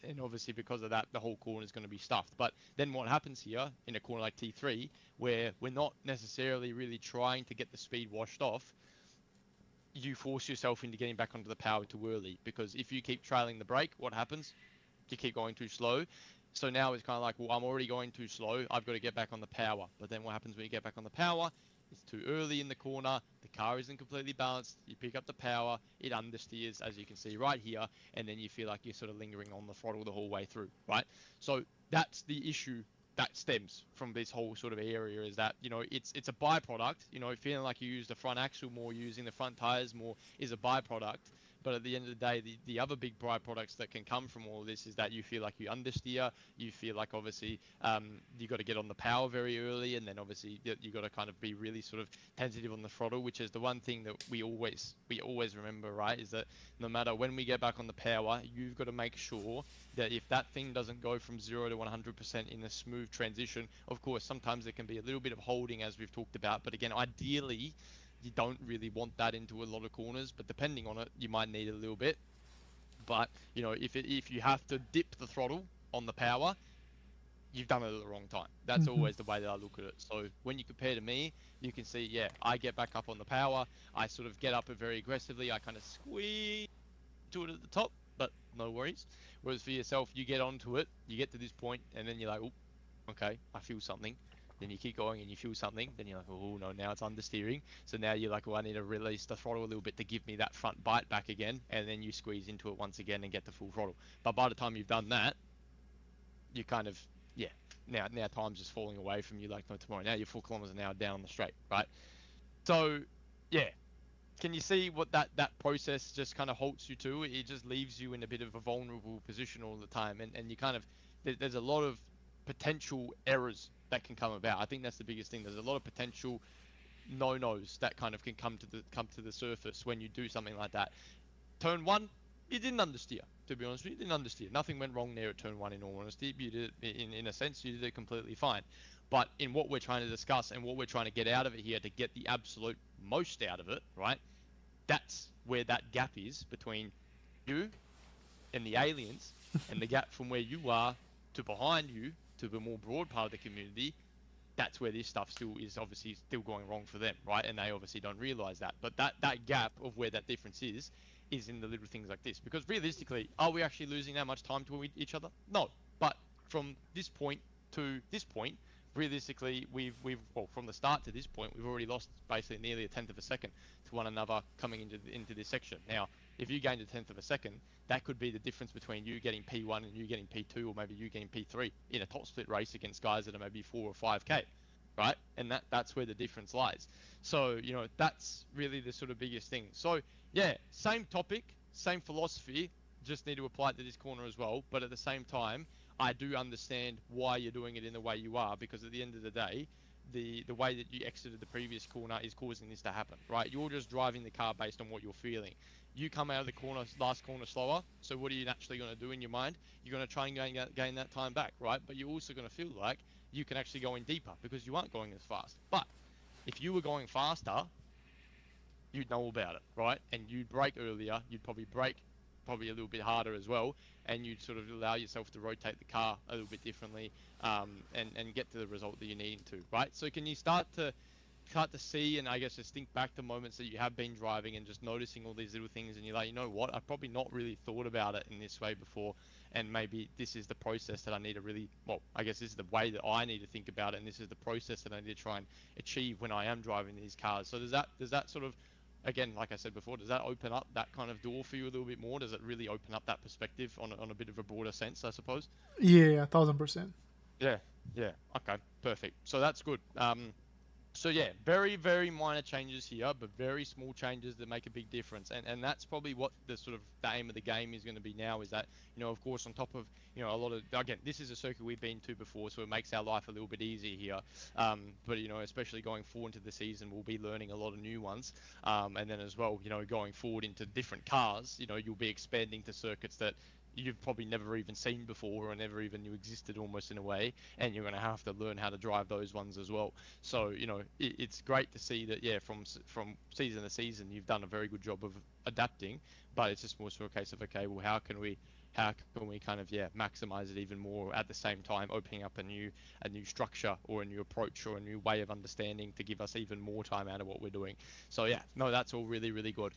And obviously, because of that, the whole corner is going to be stuffed. But then what happens here in a corner like T3, where we're not necessarily really trying to get the speed washed off, you force yourself into getting back onto the power too early. Because if you keep trailing the brake, what happens? You keep going too slow. So now it's kind of like, well, I'm already going too slow. I've got to get back on the power. But then what happens when you get back on the power? It's too early in the corner. The car isn't completely balanced. You pick up the power. It understeers, as you can see right here. And then you feel like you're sort of lingering on the throttle the whole way through, right? So that's the issue that stems from this whole sort of area, is that, it's a byproduct. Feeling like you use the front axle more, using the front tires more is a byproduct. But at the end of the day, the other big byproducts that can come from all of this is that you feel like you understeer. You feel like obviously you got to get on the power very early, and then obviously you got to kind of be really sort of tentative on the throttle, which is the one thing that we always remember, right? Is that no matter when we get back on the power, you've got to make sure that if that thing doesn't go from 0 to 100% in a smooth transition, of course, sometimes there can be a little bit of holding as we've talked about. But again, ideally, you don't really want that into a lot of corners, but depending on it, you might need a little bit. But if you have to dip the throttle on the power, you've done it at the wrong time. That's Hmm. always the way that I look at it. So when you compare to me, you can see, yeah, I get back up on the power. I sort of get up it very aggressively. I kind of squeeze to it at the top, but no worries. Whereas for yourself, you get onto it, you get to this point, and then you're like, oh, okay, I feel something. Then you keep going and you feel something. Then you're like, oh no, now it's understeering. So now you're like, well, I need to release the throttle a little bit to give me that front bite back again. And then you squeeze into it once again and get the full throttle. But by the time you've done that, you kind of, yeah, now time's just falling away from you like no tomorrow. Now you're 4 kilometers an hour down the straight, right? So, yeah, can you see what that process just kind of halts you to? It just leaves you in a bit of a vulnerable position all the time, and you kind of there's a lot of potential errors that can come about. I think that's the biggest thing. There's a lot of potential no-nos that kind of can come to the surface when you do something like that. Turn one, you didn't understeer. To be honest with you, you didn't understeer. Nothing went wrong there at turn one. In all honesty, you did it, in a sense, you did it completely fine. But in what we're trying to discuss and what we're trying to get out of it here to get the absolute most out of it, right? That's where that gap is between you and the aliens, and the gap from where you are to behind you to the more broad part of the community. That's where this stuff still is obviously still going wrong for them, right? And they obviously don't realize that. But that gap of where that difference is in the little things like this. Because realistically, are we actually losing that much time to each other? No. But from this point to this point, realistically, we've well, from the start to this point, we've already lost basically nearly a tenth of a second to one another coming into this section. Now, if you gained a tenth of a second, that could be the difference between you getting P1 and you getting P2, or maybe you getting P3 in a top split race against guys that are maybe 4 or 5k, right? And that's where the difference lies. So that's really the sort of biggest thing. So yeah, same topic, same philosophy, just need to apply it to this corner as well. But at the same time, I do understand why you're doing it in the way you are, because at the end of the day, the way that you exited the previous corner is causing this to happen, right? You're just driving the car based on what you're feeling. You come out of the last corner slower, so what are you naturally going to do in your mind? You're going to try and gain that time back, right? But you're also going to feel like you can actually go in deeper because you aren't going as fast. But if you were going faster, you'd know about it, right? And you'd brake earlier, you'd probably brake probably a little bit harder as well, and you'd sort of allow yourself to rotate the car a little bit differently, and get to the result that you're needing to, right? So can you start to see, and I guess just think back to moments that you have been driving and just noticing all these little things, and you're like, you know what, I've probably not really thought about it in this way before, and maybe this is the process that I need to really, well, I guess this is the way that I need to think about it, and this is the process that I need to try and achieve when I am driving these cars. So does that sort of, again, like I said before, does that open up that kind of door for you a little bit more? Does it really open up that perspective on a bit of a broader sense, I suppose? Yeah, 1,000%. Yeah, yeah. Okay, perfect. So that's good. So yeah, very, very minor changes here, but very small changes that make a big difference. And that's probably what the sort of the aim of the game is going to be now, is that, of course, on top of, a lot of, again, this is a circuit we've been to before, so it makes our life a little bit easier here. But, especially going forward into the season, we'll be learning a lot of new ones. And then as well, going forward into different cars, you'll be expanding to circuits that you've probably never even seen before or never even knew existed, almost in a way, and you're going to have to learn how to drive those ones as well. So it's great to see that, yeah, from season to season you've done a very good job of adapting, but it's just more so a case of, okay, well, how can we kind of, yeah, maximize it even more, at the same time opening up a new structure or a new approach or a new way of understanding to give us even more time out of what we're doing. So yeah, no, that's all really, really good.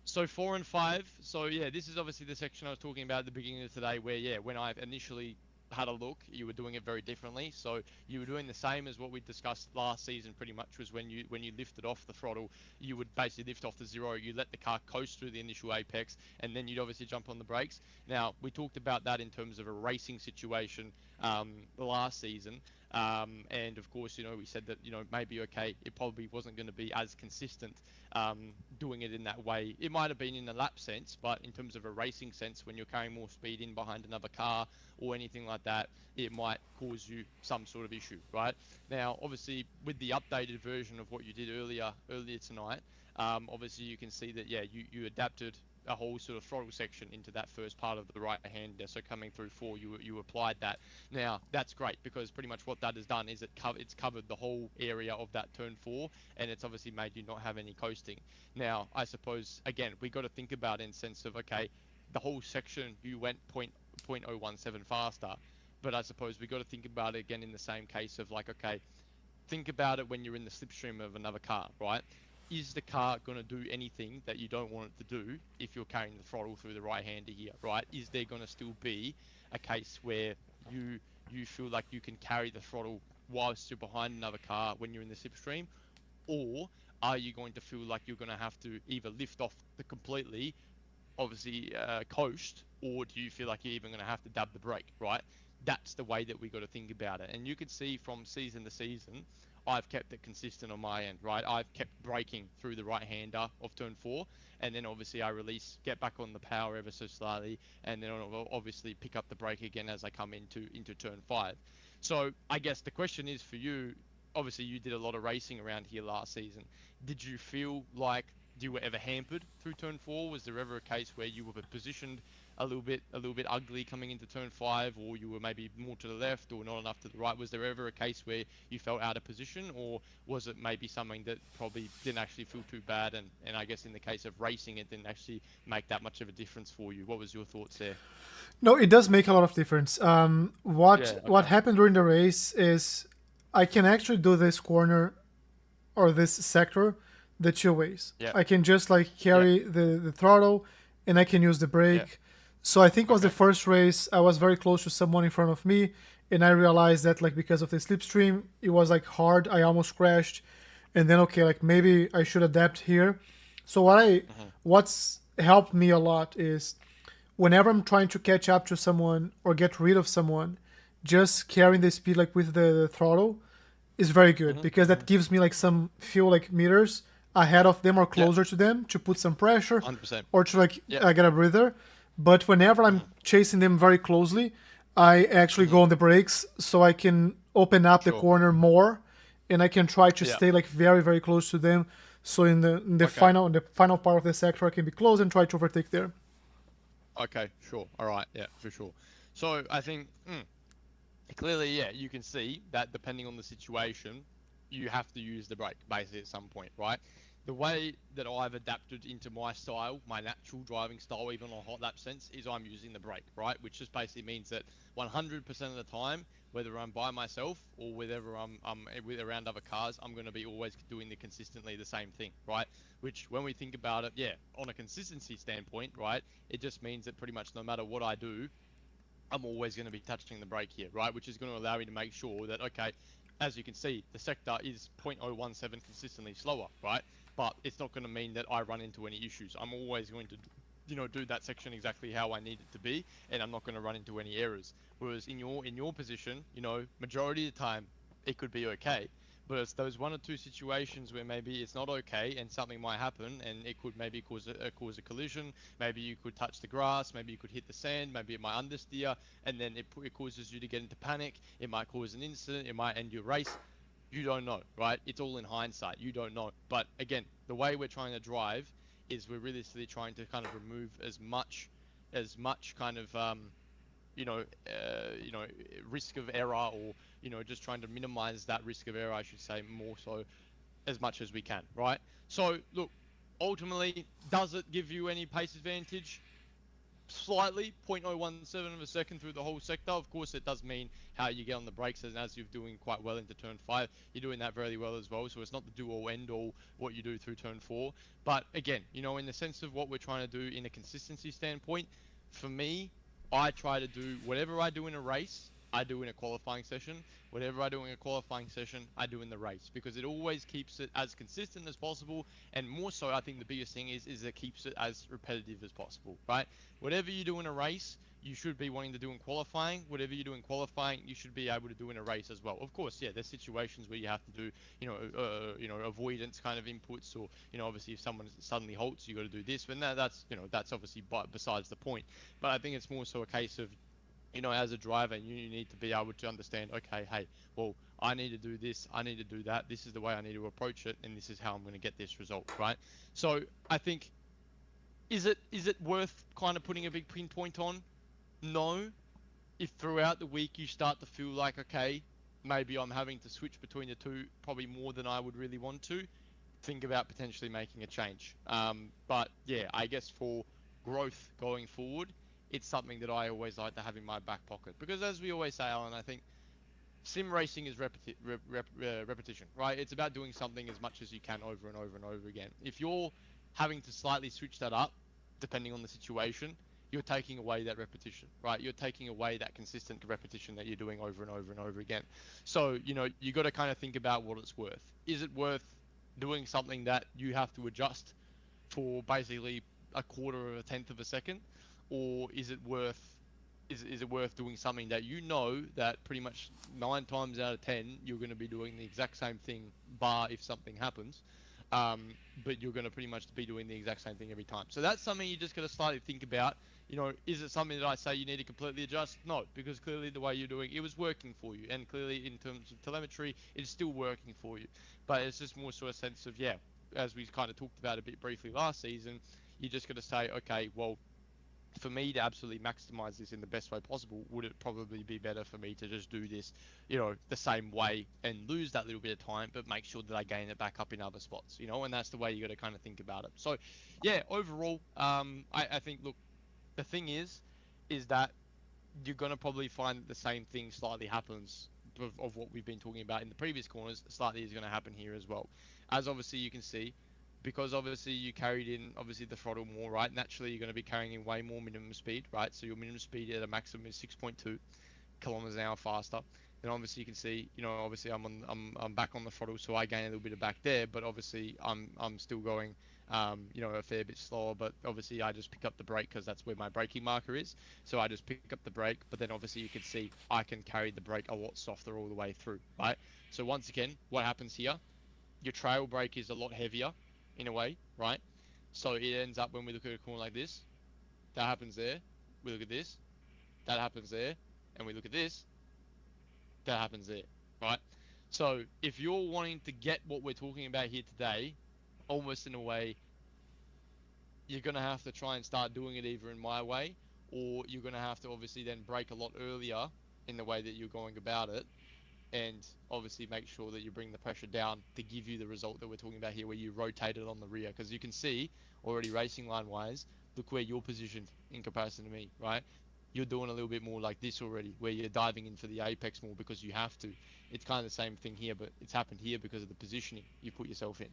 So 4 and 5. So yeah, this is obviously the section I was talking about at the beginning of today, where, yeah, when I initially had a look, you were doing it very differently. So you were doing the same as what we discussed last season, pretty much, was when you lifted off the throttle, you would basically lift off the zero, you let the car coast through the initial apex, and then you'd obviously jump on the brakes. Now, we talked about that in terms of a racing situation, the last season. And of course, we said that, maybe, okay, it probably wasn't going to be as consistent doing it in that way. It might have been in a lap sense, but in terms of a racing sense, when you're carrying more speed in behind another car or anything like that, it might cause you some sort of issue, right? Now, obviously, with the updated version of what you did earlier tonight, obviously you can see that, yeah, you adapted a whole sort of throttle section into that first part of the right hander. So coming through four, you applied that. Now that's great, because pretty much what that has done is it's covered the whole area of that turn four, and it's obviously made you not have any coasting. Now I suppose, again, we got to think about it in sense of, okay, the whole section you went 0.017 faster, but I suppose we got to think about it again in the same case of, like, okay, think about it when you're in the slipstream of another car, right? Is the car going to do anything that you don't want it to do if you're carrying the throttle through the right hander here, right? Is there going to still be a case where you feel like you can carry the throttle whilst you're behind another car when you're in the slipstream? Or are you going to feel like you're going to have to either lift off the completely, obviously, coast, or do you feel like you're even going to have to dab the brake, right? That's the way that we got to think about it. And you can see from season to season, I've kept it consistent on my end, right? I've kept braking through the right hander of turn four, and then obviously I release, get back on the power ever so slightly, and then I'll obviously pick up the brake again as I come into turn five. So I guess the question is for you, obviously you did a lot of racing around here last season. Did you feel like you were ever hampered through turn four? Was there ever a case where you were positioned a little bit ugly coming into turn five, or you were maybe more to the left or not enough to the right? Was there ever a case where you felt out of position, or was it maybe something that probably didn't actually feel too bad, and I guess in the case of racing, it didn't actually make that much of a difference for you? What was your thoughts there? No, it does make a lot of difference. What Yeah. what Okay. happened during the race is I can actually do this corner or this sector the two ways. Yeah. I can just like Yeah. carry the throttle and I can use the Yeah. brake. So I think it was the Okay. first race I was very close to someone in front of me and I realized that like because of the slipstream it was like hard. I almost crashed and then okay like maybe I should adapt here. So Hmm. what's helped me a lot is whenever I'm trying to catch up to someone or get rid of someone, just carrying the speed like with the throttle is very good Hmm. because that Hmm. gives me like some few like meters ahead of them or Yeah. closer to them to put some pressure 100%. or to like Yeah. get a breather. But whenever I'm Hmm. chasing them very closely, I actually Hmm. go on the brakes so I can open up the Sure. corner more and I can try to Yeah. stay like very very close to them. So Okay. in the final part of the sector, I can be close and try to overtake there. Okay. Sure. All right. Yeah, for sure. So I think, clearly, yeah, you can see that depending on the situation, you have to use the brake basically at some point, right? The way that I've adapted into my style, my natural driving style, even on a hot lap sense, is I'm using the brake, right? Which just basically means that 100% of the time, whether I'm by myself or whether I'm with around other cars, I'm going to be always doing consistently the same thing, right? Which, when we think about it, yeah, on a consistency standpoint, right, it just means that pretty much no matter what I do, I'm always going to be touching the brake here, right? Which is going to allow me to make sure that, okay, as you can see, the sector is 0.017 consistently slower, right? But it's not going to mean that I run into any issues. I'm always going to, do that section exactly how I need it to be, and I'm not going to run into any errors. Whereas in your position, majority of the time, it could be okay. But it's those one or two situations where maybe it's not okay and something might happen, and it could maybe cause a collision. Maybe you could touch the grass, maybe you could hit the sand, maybe it might understeer, and then it causes you to get into panic. It might cause an incident, it might end your race. You don't know, right? It's all in hindsight. You don't know. But again, the way we're trying to drive is we're realistically trying to kind of remove as much kind of you know, you know, risk of error, or just trying to minimize that risk of error, I should say, more so, as much as we can, right? So look, ultimately, does it give you any pace advantage? Slightly, 0.017 of a second through the whole sector. Of course, it does mean how you get on the brakes, and as you're doing quite well into turn five, you're doing that very well as well. So it's not the do all end all what you do through turn four. But again, in the sense of what we're trying to do in a consistency standpoint, for me, I try to do whatever I do in a race, I do in a qualifying session. Whatever I do in a qualifying session, I do in the race, because it always keeps it as consistent as possible. And more so, I think the biggest thing is it keeps it as repetitive as possible, right? Whatever you do in a race, you should be wanting to do in qualifying. Whatever you do in qualifying, you should be able to do in a race as well. Of course, yeah, there's situations where you have to do, avoidance kind of inputs, or obviously if someone suddenly halts, you got to do this. But that's that's obviously besides the point. But I think it's more so a case of, as a driver, you need to be able to understand, okay, hey, well, I need to do this, I need to do that. This is the way I need to approach it, and this is how I'm going to get this result, right? So I think, is it worth kind of putting a big pinpoint on? No. If throughout the week you start to feel like, okay, maybe I'm having to switch between the two probably more than I would really want to, think about potentially making a change. But yeah, I guess for growth going forward, it's something that I always like to have in my back pocket, because as we always say, Alan, I think sim racing is repetition, right? It's about doing something as much as you can over and over and over again. If you're having to slightly switch that up, depending on the situation, you're taking away that repetition, right? You're taking away that consistent repetition that you're doing over and over and over again. So, you got to kind of think about what it's worth. Is it worth doing something that you have to adjust for basically a quarter of a tenth of a second, or is it worth doing something that that pretty much 9 times out of 10 you're going to be doing the exact same thing, bar if something happens, but you're going to pretty much be doing the exact same thing every time. So that's something you just got to slightly think about. Is it something that I say you need to completely adjust? No, because clearly the way you're doing it was working for you, and clearly in terms of telemetry, it's still working for you. But it's just more sort of sense of, yeah, as we kind of talked about a bit briefly last season, you just got to say, okay, well, for me to absolutely maximize this in the best way possible, would it probably be better for me to just do this, the same way and lose that little bit of time, but make sure that I gain it back up in other spots, and that's the way you got to kind of think about it. So, yeah, overall, I think, look, the thing is that you're going to probably find that the same thing slightly happens of what we've been talking about in the previous corners, slightly is going to happen here as well. As obviously you can see, because obviously you carried in obviously the throttle more, right? Naturally, you're going to be carrying in way more minimum speed, right? So your minimum speed at a maximum is 6.2 kilometers an hour faster. Then obviously you can see, obviously I'm back on the throttle, so I gain a little bit of back there, but obviously I'm still going, a fair bit slower. But obviously I just pick up the brake because that's where my braking marker is. So I just pick up the brake, but then obviously you can see I can carry the brake a lot softer all the way through, right? So once again, what happens here? Your trail brake is a lot heavier in a way, right? So it ends up, when we look at a corner like this, that happens there. We look at this, that happens there, and we look at this, that happens there, right? So if you're wanting to get what we're talking about here today, almost in a way, you're going to have to try and start doing it either in my way, or you're going to have to obviously then brake a lot earlier in the way that you're going about it, and obviously make sure that you bring the pressure down to give you the result that we're talking about here, where you rotate it on the rear. Because you can see already, racing line wise, look where you're positioned in comparison to me, right? You're doing a little bit more like this already, where you're diving in for the apex more because you have to. It's kind of the same thing here, but it's happened here because of the positioning you put yourself in.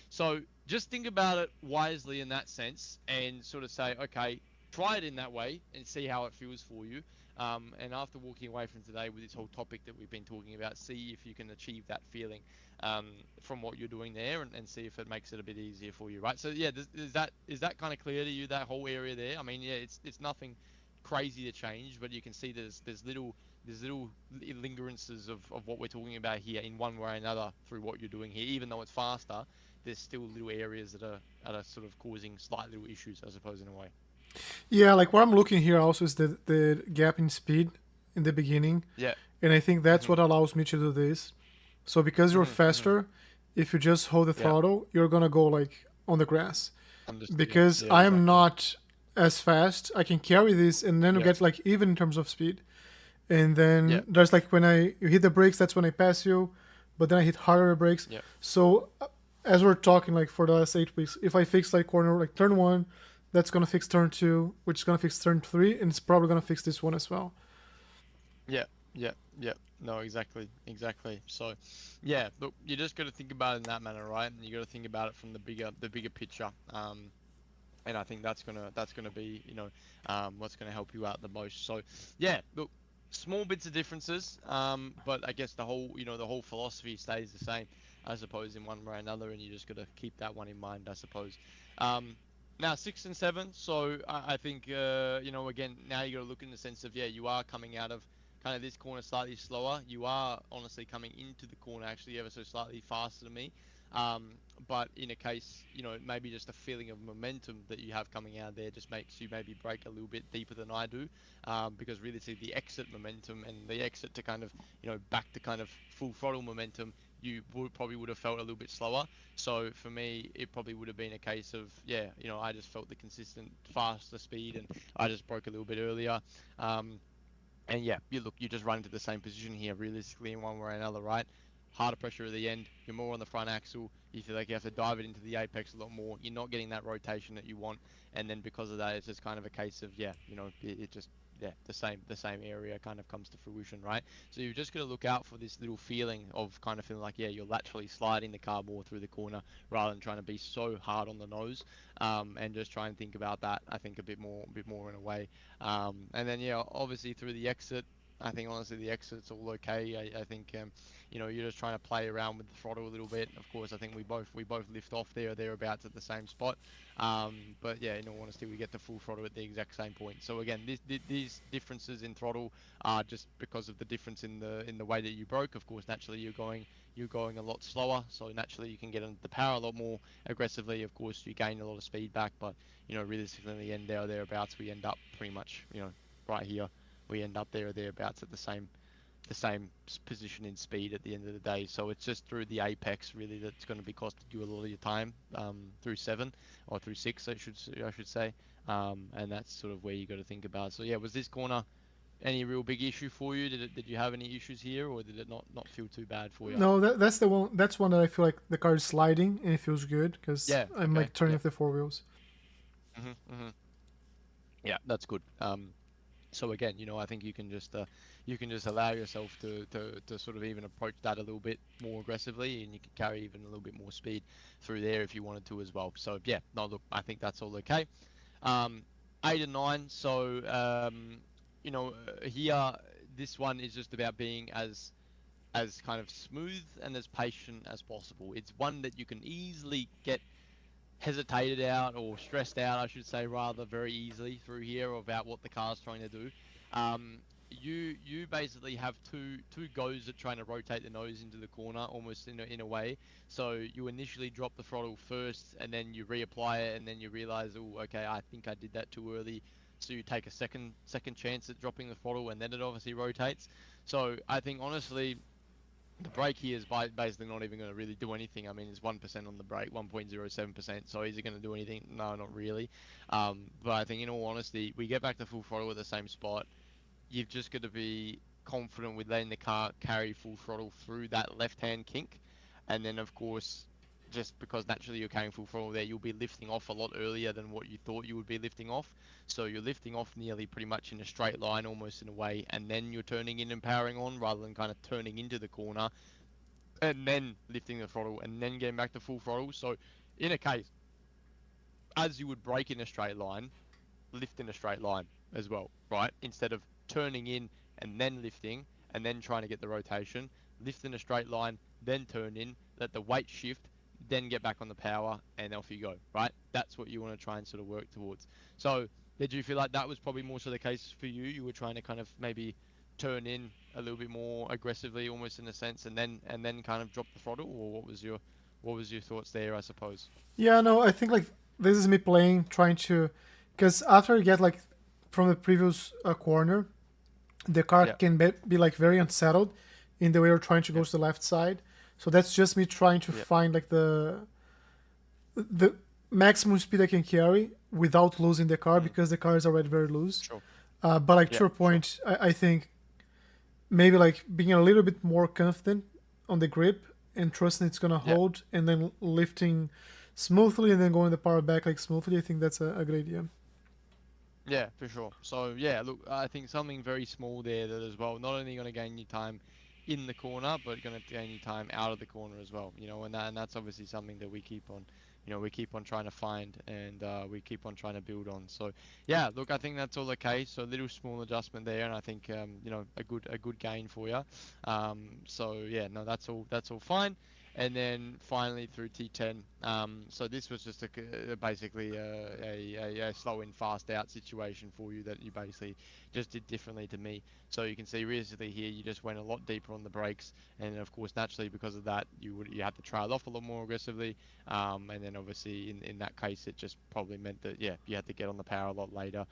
So just think about it wisely in that sense, and sort of say, okay, try it in that way and see how it feels for you. And after walking away from today with this whole topic that we've been talking about, see if you can achieve that feeling from what you're doing there, and see if it makes it a bit easier for you, right? So yeah, is that kind of clear to you, that whole area there? I mean, yeah, it's nothing crazy to change, but you can see there's little lingerances of what we're talking about here in one way or another through what you're doing here. Even though it's faster, there's still little areas that are sort of causing slight little issues, I suppose, in a way. Yeah, like what I'm looking here also is the gap in speed in the beginning, Yeah. and I think that's Mhm. what allows me to do this. So because you're Mhm. Mhm. faster, if you just hold the Yeah. throttle, you're gonna go like on the grass. Understood. Yeah. Because Yeah. I am Exactly. not as fast, I can carry this, and then you Yeah. get like even in terms of speed. And Yeah. then there's like when you hit the brakes, that's when I pass you, but then I hit harder brakes. Yeah. So as we're talking like for the last 8 weeks, if I fix like corner like turn one, that's gonna fix turn two, which is gonna fix turn three, and it's probably gonna fix this one as well. Yeah. Yeah. Yeah. No, exactly. Exactly. So, yeah, look, you just got to think about it in that manner, right? And you got to think about it from the bigger picture. And I think that's gonna be, what's gonna help you out the most. So, yeah, look, small bits of differences, but I guess the whole philosophy stays the same, I suppose, in one way or another, and you just got to keep that one in mind, I suppose. Um, Now 6 and 7, so I think again now you got to look in the sense of you are coming out of kind of this corner slightly slower. You are honestly coming into the corner actually ever so slightly faster than me. Um, but in a case, maybe just a feeling of momentum that you have coming out there just makes you maybe break a little bit deeper than I do, because really see the exit momentum and the exit to kind of back to kind of full throttle momentum, you probably would have felt a little bit slower. So for me, it probably would have been a case of, I just felt the consistent faster speed and I just broke a little bit earlier. Um, and yeah, you just run into the same position here realistically in one way or another, right? Harder pressure at the end. You're more on the front axle. You feel like you have to dive it into the apex a lot more. You're not getting that rotation that you want, and then because of that, it's just kind of a case of it just the same area kind of comes to fruition, right? So you've just got to look out for this little feeling of kind of feeling like you're laterally sliding the car more through the corner rather than trying to be so hard on the nose, and just try and think about that. I think a bit more in a way. And then yeah, obviously through the exit, I think honestly the exit's all okay. I think you're just trying to play around with the throttle a little bit. Of course, I think we both lift off there or thereabouts at the same spot. But yeah, in all honesty, we get the full throttle at the exact same point. So again, these differences in throttle are just because of the difference in the way that you broke. Of course, naturally you're going a lot slower, so naturally you can get into the power a lot more aggressively. Of course, you gain a lot of speed back, but realistically in the end there or thereabouts, we end up pretty much, right here. We end up there or thereabouts at the same position in speed at the end of the day. So it's just through the apex really that's going to be costing you a lot of your time, through 7 or through 6, I should say. And that's sort of where you got to think about. So yeah, was this corner any real big issue for you? Did you have any issues here, or did it not feel too bad for you? No, that's the one. That's one that I feel like the car is sliding and it feels good because Yeah. I'm Okay. like turning Yep. off the four wheels. Mhm. Yeah, that's good. So again, I think you can just allow yourself to sort of even approach that a little bit more aggressively, and you can carry even a little bit more speed through there if you wanted to as well. So yeah, no, look, I think that's all okay. Um, 8 and 9. So here, this one is just about being as kind of smooth and as patient as possible. It's one that you can easily get hesitated out or stressed out, I should say, rather very easily through here about what the car's trying to do. You basically have two goes at trying to rotate the nose into the corner, almost in a way. So you initially drop the throttle first, and then you reapply it, and then you realize, oh, okay, I think I did that too early. So you take a second chance at dropping the throttle, and then it obviously rotates. So I think honestly, the brake here is basically not even going to really do anything. I mean, it's 1% on the brake, 1.07%. So is it going to do anything? No, not really. But I think, in all honesty, we get back to full throttle at the same spot. You've just got to be confident with letting the car carry full throttle through that left-hand kink. And then, of course, just because naturally you're carrying full throttle there, you'll be lifting off a lot earlier than what you thought you would be lifting off. So you're lifting off nearly pretty much in a straight line, almost in a way, and then you're turning in and powering on rather than kind of turning into the corner and then lifting the throttle and then getting back to full throttle. So in a case, as you would brake in a straight line, lift in a straight line as well, right? Instead of turning in and then lifting and then trying to get the rotation, lift in a straight line, then turn in, let the weight shift, then get back on the power, and off you go, right? That's what you want to try and sort of work towards. So, did you feel like that was probably more so the case for you? You were trying to kind of maybe turn in a little bit more aggressively, almost in a sense, and then kind of drop the throttle, or what was your thoughts there? I suppose. Yeah, no, I think like this is me playing, trying to, because after you get like from the previous corner, the car Yeah, can be like very unsettled in the way you're trying to go yeah, to the left side. So that's just me trying to yeah. find like the maximum speed I can carry without losing the car Mm, because the car is already very loose. sure. But like to Yeah, your sure. point, I think maybe like being a little bit more confident on the grip and trusting it's gonna Yeah. hold, and then lifting smoothly and then going the power back like smoothly. I think that's a good idea. Yeah, for sure. So yeah, look, I think something very small there that as well, not only going to gain you time in the corner, but going to gain you time out of the corner as well. And that's obviously something that we keep on trying to find and we keep on trying to build on. So yeah, look, I think that's all okay. So a little small adjustment there, and I think a good gain for you. So yeah, no, that's all fine. and then finally through T10. So this was just basically a slow in, fast out situation for you that you basically just did differently to me. So you can see realistically here, you just went a lot deeper on the brakes, and of course, naturally because of that, you had to trail off a lot more aggressively. And then obviously in that case, it just probably meant that yeah, you had to get on the power a lot later.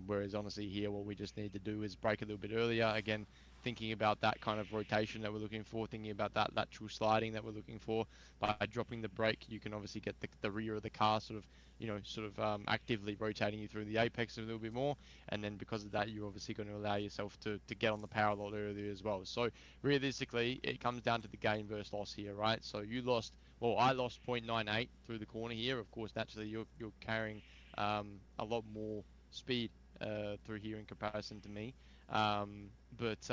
Whereas honestly here, what we just need to do is brake a little bit earlier. Again, thinking about that kind of rotation that we're looking for, thinking about that lateral sliding that we're looking for. By dropping the brake, you can obviously get the rear of the car sort of, actively rotating you through the apex a little bit more. And then because of that, you're obviously going to allow yourself to get on the power a lot earlier as well. So realistically, it comes down to the gain versus loss here, right? So you lost, well, I lost 0.98 through the corner here. Of course, naturally, you're carrying a lot more speed through here in comparison to me. But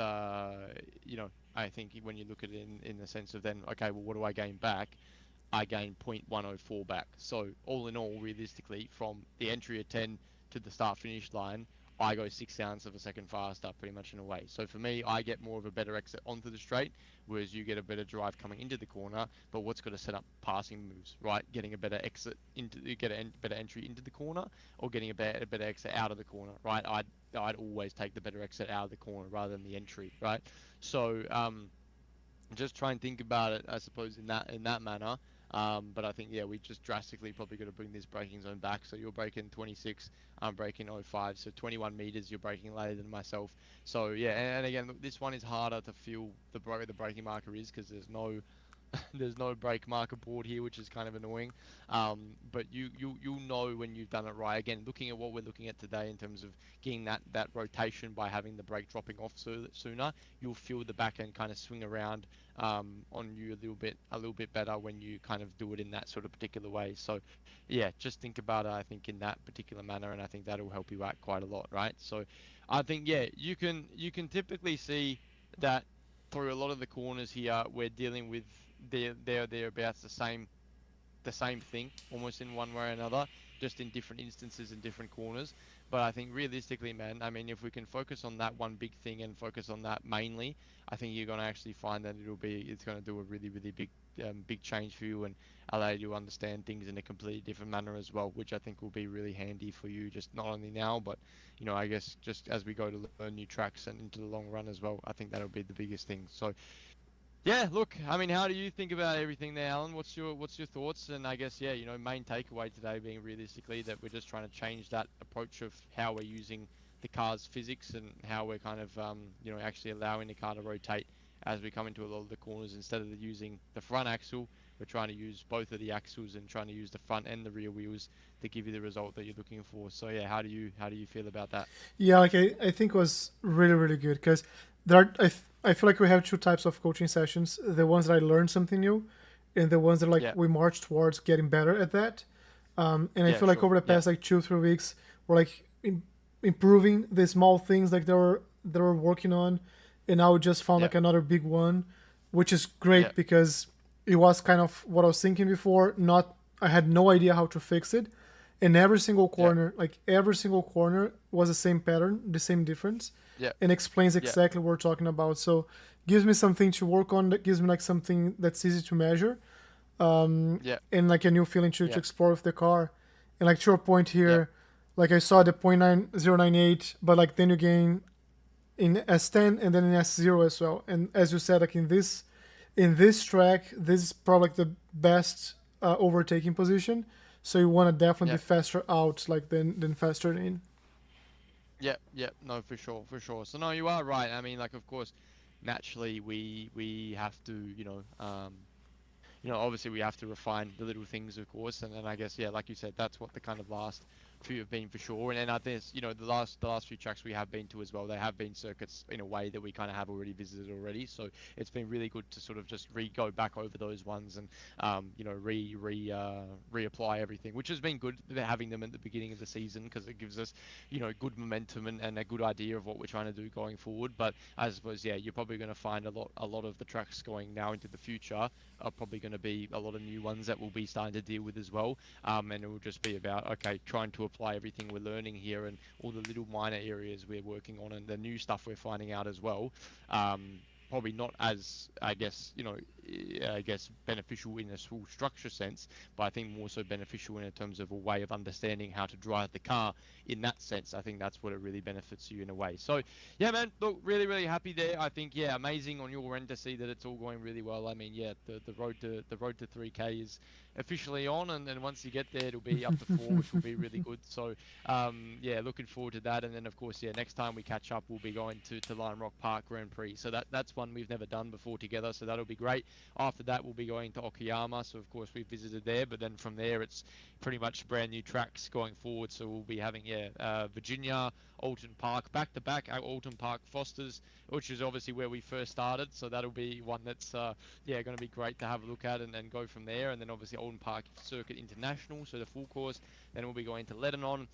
I think when you look at it in the sense of then, okay, well, what do I gain back? I gain 0.104 back. So all in all, realistically, from the entry of 10 to the start finish line, I go 6 thousandths of a second faster, pretty much in a way. So for me, I get more of a better exit onto the straight, whereas you get a better drive coming into the corner. But what's got to set up passing moves, right? Getting a better exit into, get a better entry into the corner, or getting a better exit out of the corner, right? I'd always take the better exit out of the corner rather than the entry, right? So just try and think about it, I suppose, in that manner. But I think yeah, we just drastically probably got to bring this braking zone back. So you're braking 26, I'm braking 05, so 21 meters you're braking later than myself. So yeah, and again, look, this one is harder to feel the braking marker is because there's no there's no brake marker board here, which is kind of annoying. But you'll know when you've done it right. Again, looking at what we're looking at today in terms of getting that rotation by having the brake dropping off sooner, you'll feel the back end kind of swing around on you a little bit better when you kind of do it in that sort of particular way. So yeah, just think about it, I think, in that particular manner, and I think that'll help you out quite a lot, right? So I think yeah, you can typically see that through a lot of the corners here, we're dealing with thereabouts the same thing, almost in one way or another, just in different instances in different corners. But I think realistically, man, I mean, if we can focus on that one big thing and focus on that mainly, I think you're going to actually find that it's going to do a really, really big change for you and allow you to understand things in a completely different manner as well, which I think will be really handy for you, just not only now, but I guess just as we go to learn new tracks and into the long run as well. I think that'll be the biggest thing. So yeah, look, I mean, how do you think about everything there, Alan? What's your thoughts? And I guess, yeah, main takeaway today being realistically that we're just trying to change that approach of how we're using the car's physics and how we're kind of actually allowing the car to rotate as we come into a lot of the corners. Instead of using the front axle, we're trying to use both of the axles and trying to use the front and the rear wheels to give you the result that you're looking for. So yeah, how do you feel about that? Yeah, like I think it was really really good because there are, I feel like we have two types of coaching sessions: the ones that I learned something new, and the ones that like Yeah, we march towards getting better at that. And I yeah, feel like sure. over the Yeah, past like 2 3 weeks, we're like improving the small things like they were working on, and now we just found yeah, like another big one, which is yeah, great because it was kind of what I was thinking before. Not I had no idea how to fix it, and yeah, every single corner was the same pattern, the same difference, yeah, and explains yeah, exactly what we're talking about. So gives me something to work on. That gives me like something that's easy to measure, yeah, and like a new feeling to yeah, explore with the car. And like to your point yeah, here, like I saw the 0.9098, but like then you gain in S10 and then in S0 as well. And as you said, like in this track, this is probably like the best overtaking position. So you want to definitely yeah. be faster out like than faster in. Yeah, yeah, no, for sure, for sure. So no, you are right. I mean, like, of course, naturally, we have to, obviously we have to refine the little things, of course, and then I guess, yeah, like you said, that's what the kind of last few have been for sure. And then I think, the last few tracks we have been to as well, they have been circuits in a way that we kind of have already visited already. So it's been really good to sort of just go back over those ones and, reapply everything, which has been good having them at the beginning of the season because it gives us, good momentum and a good idea of what we're trying to do going forward. But I suppose, yeah, you're probably going to find a lot of the tracks going now into the future are probably going to be a lot of new ones that we'll be starting to deal with as well. And it will just be about, okay, trying to apply everything we're learning here and all the little minor areas we're working on and the new stuff we're finding out as well. Probably not as, I guess, I guess, beneficial in a full structure sense, but I think more so beneficial in terms of a way of understanding how to drive the car in that sense. I think that's what it really benefits you in a way. So, yeah, man, look, really, really happy there. I think, yeah, amazing on your end to see that it's all going really well. I mean, yeah, the road to 3K is officially on, and then once you get there, it'll be up to 4, which will be really good. So, yeah, looking forward to that. And then, of course, yeah, next time we catch up, we'll be going to Lime Rock Park Grand Prix. So that's one we've never done before together. So that'll be great. After that, we'll be going to Okayama. So, of course, we visited there. But then from there, it's pretty much brand new tracks going forward. So we'll be having, Virginia, Alton Park, back to back, Alton Park Fosters, which is obviously where we first started. So that'll be one that's, going to be great to have a look at and go from there. And then obviously Alton Park Circuit International, so the full course. Then we'll be going to Lebanon,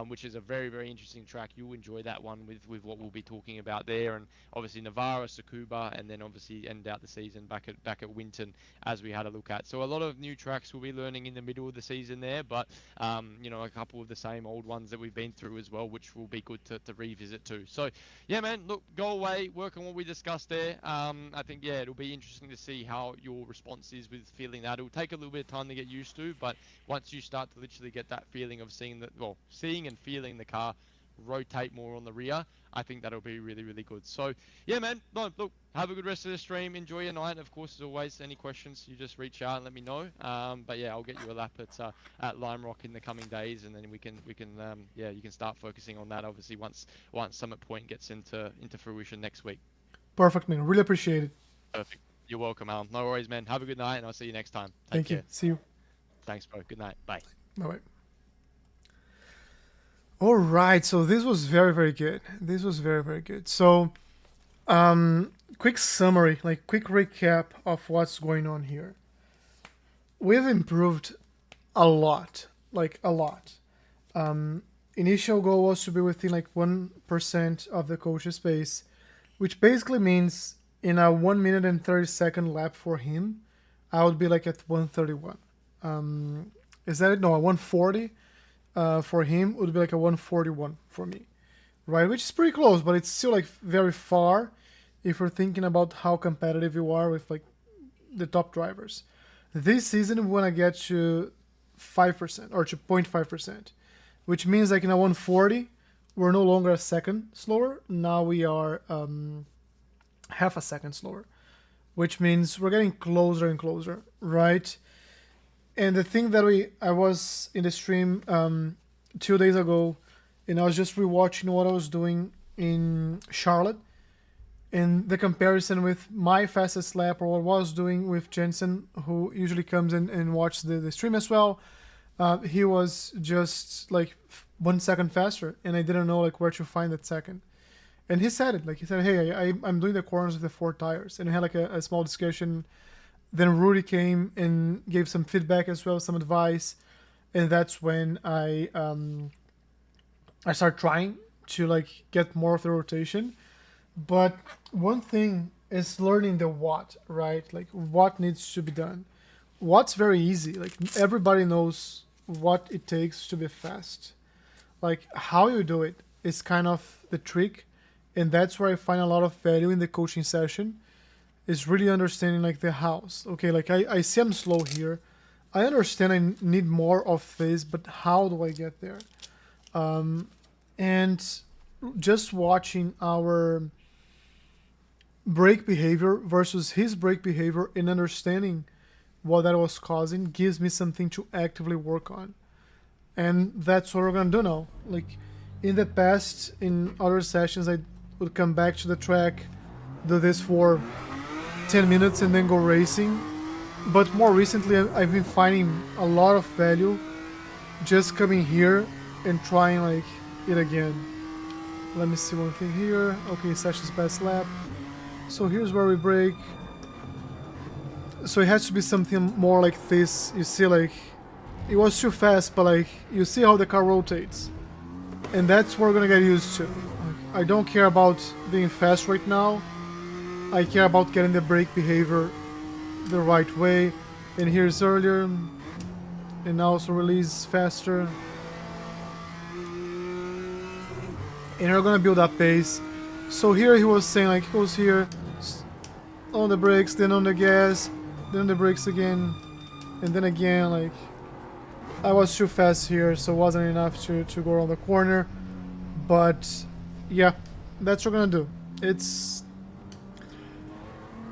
which is a very, very interesting track. You'll enjoy that one with what we'll be talking about there. And obviously Navarra, Tsukuba, and then obviously end out the season back at Winton as we had a look at. So a lot of new tracks we'll be learning in the middle of the season there, but a couple of the same old ones that we've been through as well, which will be good to revisit too. So yeah, man, look, go away, work on what we discussed there. I think, yeah, it'll be interesting to see how your response is with feeling that. It'll take a little bit of time to get used to, but once you start to literally get that feeling of seeing and feeling the car rotate more on the rear, I think that'll be really, really good. So yeah, man, no, look, have a good rest of the stream, enjoy your night. Of course, as always, any questions, you just reach out and let me know. But yeah, I'll get you a lap at Lime Rock in the coming days, and then you can start focusing on that obviously once Summit Point gets into fruition next week. Perfect, man. Really appreciate it. Perfect. You're welcome, Al. No worries, man. Have a good night, and I'll see you next time. Thank you. See you. Thanks, bro. Good night. Bye. Bye-bye. All right, so this was very, very good. This was very, very good. So, quick summary, like quick recap of what's going on here. We've improved a lot, like a lot. Initial goal was to be within like 1% of the coach's pace, which basically means in a 1 minute and 30-second lap for him, I would be like at 131. Is that it? No, a 140. For him would be like a 141 for me, right? Which is pretty close, but it's still like very far if we're thinking about how competitive you are with like the top drivers. This season we want to get to 5% or to 0.5%, which means like in a 140 we're no longer a second slower. Now we are half a second slower, which means we're getting closer and closer, right? And the thing that I was in the stream 2 days ago, and I was just rewatching what I was doing in Charlotte, and the comparison with my fastest lap or what I was doing with Jensen, who usually comes in and watches the stream as well. He was just like 1 second faster, and I didn't know like where to find that second. And he said it, like he said, hey, I'm doing the corners with the 4 tires, and we had like a small discussion. Then Rudy came and gave some feedback as well, some advice, and that's when I started trying to like get more of the rotation. But one thing is learning the what, right? Like what needs to be done. What's very easy. Like everybody knows what it takes to be fast. Like how you do it is kind of the trick, and that's where I find a lot of value in the coaching session. Is really understanding like the house. Okay, like I see I'm slow here. I understand I need more of this, but how do I get there? And just watching our brake behavior versus his brake behavior and understanding what that was causing gives me something to actively work on. And that's what we're gonna do now. Like in the past, in other sessions, I would come back to the track, do this for 10 minutes and then go racing. But more recently I've been finding a lot of value just coming here and trying like it again. Let me see one thing here. Okay, session's best lap. So here's where we brake. So it has to be something more like this. You see, like it was too fast, but like you see how the car rotates, and that's what we're gonna get used to. I don't care about being fast right now. I care about getting the brake behavior the right way. And here's earlier, and also release faster. And we're gonna build up pace. So here he was saying like he goes here, on the brakes, then on the gas, then on the brakes again, and then again. Like, I was too fast here, so it wasn't enough to go around the corner. But yeah, that's what we're gonna do.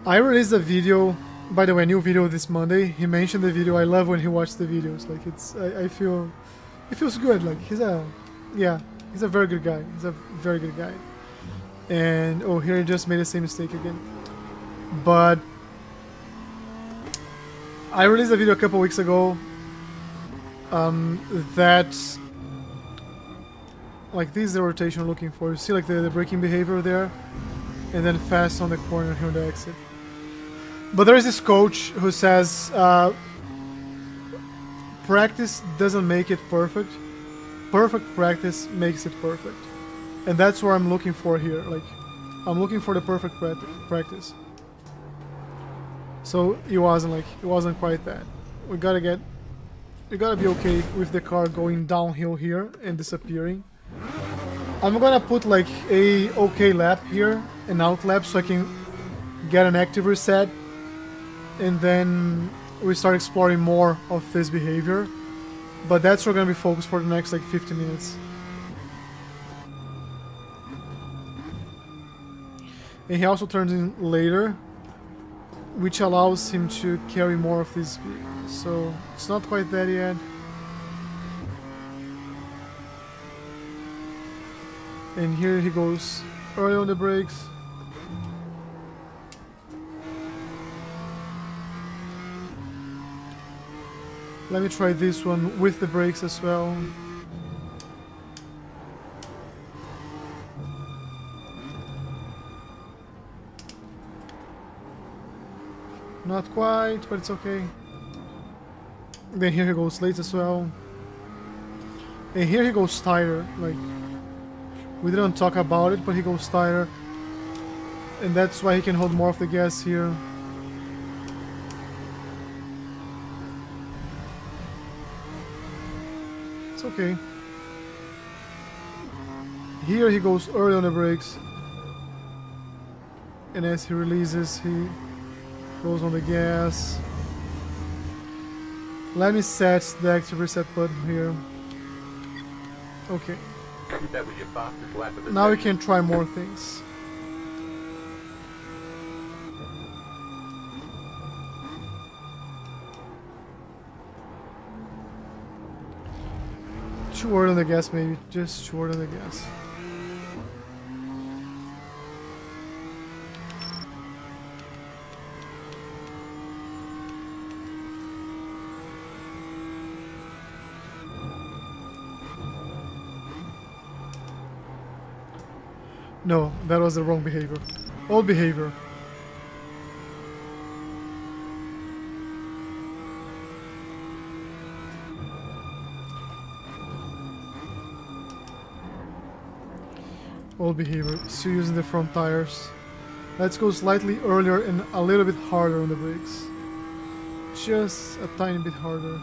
I released a video, by the way, a new video this Monday. He mentioned the video. I love when he watched the videos. Like, I feel, it feels good. Like, he's a very good guy. He's a very good guy. And oh, here he just made the same mistake again. But I released a video a couple weeks ago. That, like, this is the rotation we're looking for. You see, like, the braking behavior there, and then fast on the corner here on the exit. But there is this coach who says practice doesn't make it perfect. Perfect practice makes it perfect. And that's what I'm looking for here. Like, I'm looking for the perfect practice. So it wasn't quite that. We gotta be okay with the car going downhill here and disappearing. I'm gonna put like a okay lap here, an out lap, so I can get an active reset, and then we start exploring more of this behavior. But that's where we're gonna be focused for the next like 50 minutes. And he also turns in later, which allows him to carry more of this speed. So it's not quite there yet. And here he goes early on the brakes. Let me try this one with the brakes as well. Not quite, but it's okay. Then here he goes late as well. And here he goes tighter. Like, we didn't talk about it, but he goes tighter. And that's why he can hold more of the gas here. It's okay. Here he goes early on the brakes. And as he releases, he goes on the gas. Let me set the active reset button here. Okay. Now we can try more things. Too early on the gas, maybe. Just too early on the gas. No, that was the wrong behavior. Old behavior. Old behavior. Still using the front tires. Let's go slightly earlier and a little bit harder on the brakes. Just a tiny bit harder.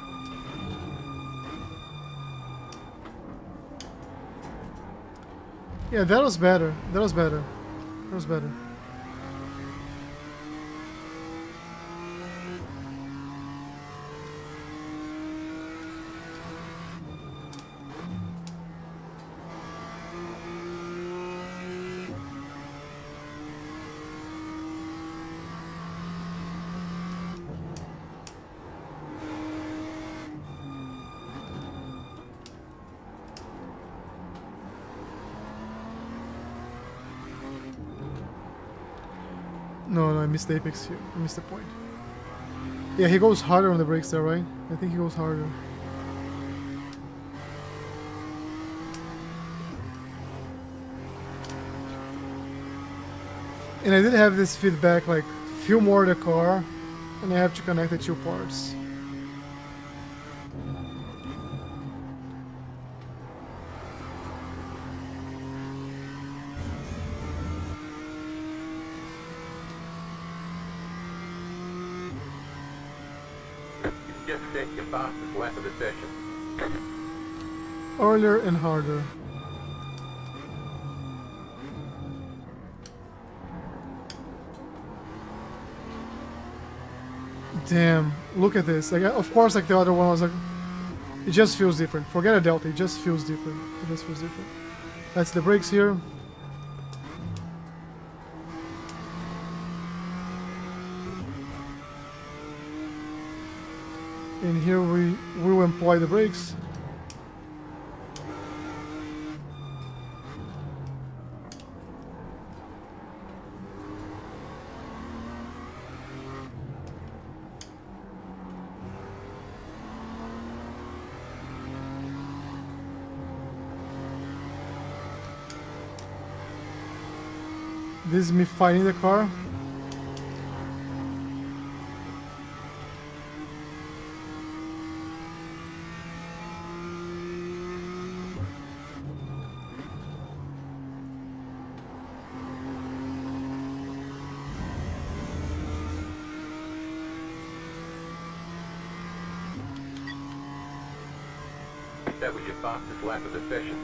Yeah, that was better. That was better. That was better. No, I missed the apex here. I missed the point. Yeah, he goes harder on the brakes there, right? I think he goes harder. And I did have this feedback, like, feel more the car, and I have to connect the two parts. Just set your fastest lap of the session. Earlier and harder. Damn, look at this. Like, of course, like the other one was like, it just feels different. Forget a delta, it just feels different. It just feels different. That's the brakes here. And here we will employ the brakes. This is me fighting the car. That was your fastest lap of the session.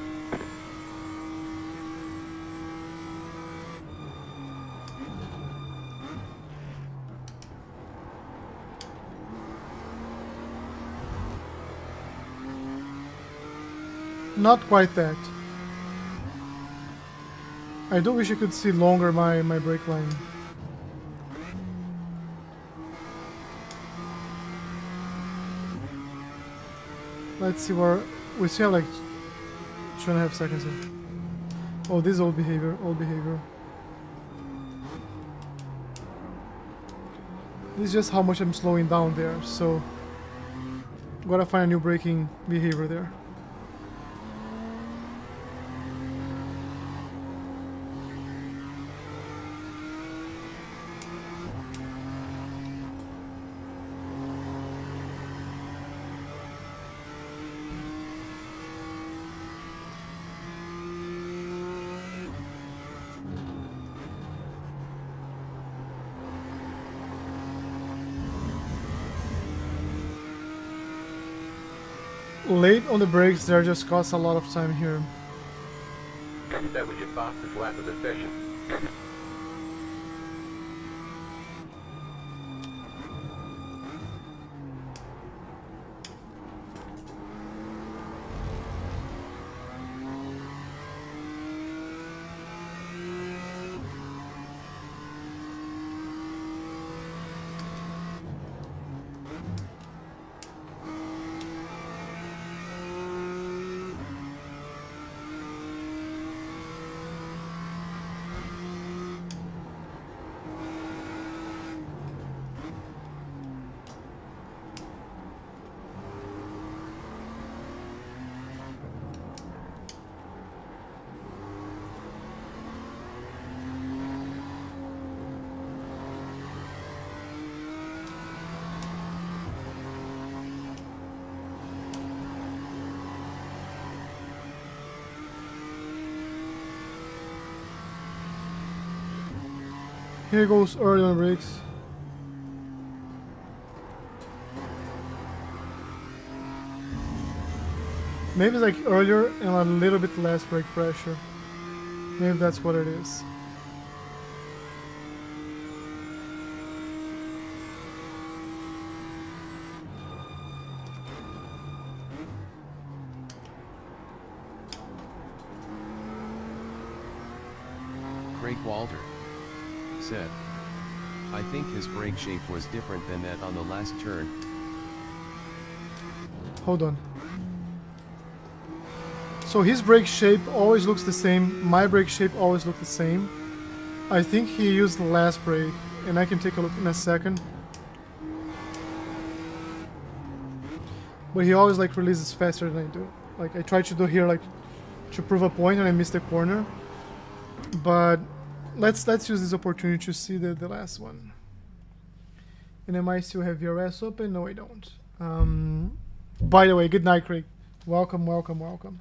Not quite that. I do wish I could see longer my brake line. Let's see where we still have like 2.5 seconds here. Oh, this is old behavior, old behavior. This is just how much I'm slowing down there, so gotta find a new braking behavior there. Late on the brakes there just costs a lot of time here. That was your fastest lap of the session. Here goes early on brakes. Maybe it's like earlier and a little bit less brake pressure. Maybe that's what it is. Craig Walter said, I think his brake shape was different than that on the last turn. Hold on. So his brake shape always looks the same. My brake shape always looks the same. I think he used the last brake, and I can take a look in a second. But he always like releases faster than I do. Like I tried to do here like to prove a point and I missed the corner. But let's use this opportunity to see the last one. And am I still have VRS open? No, I don't. By the way, good night, Craig. Welcome, welcome, welcome.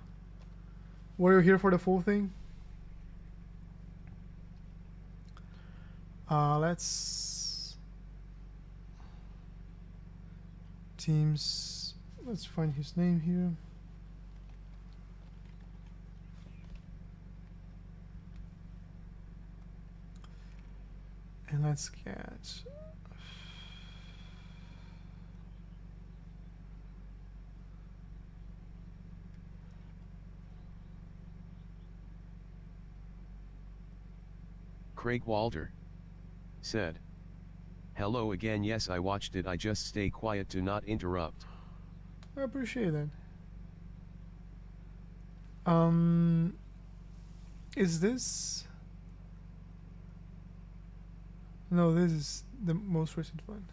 Were you here for the full thing? Let's Teams. Let's find his name here. And let's get Craig Walter said, "Hello again. Yes, I watched it. I just stay quiet to not interrupt." I appreciate that. Is this? No, this is the most recent one.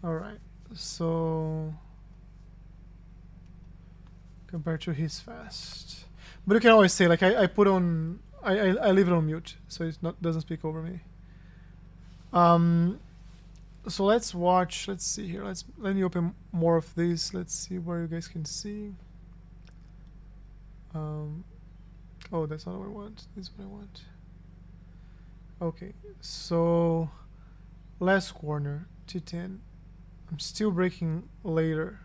Alright, so compared to his fast. But you can always say, like, I put on, I leave it on mute, so it doesn't speak over me. So let's watch, let's see here, let me open more of this, let's see where you guys can see. Oh, that's not what I want, this is what I want. Okay, so last corner, T10. I'm still braking later.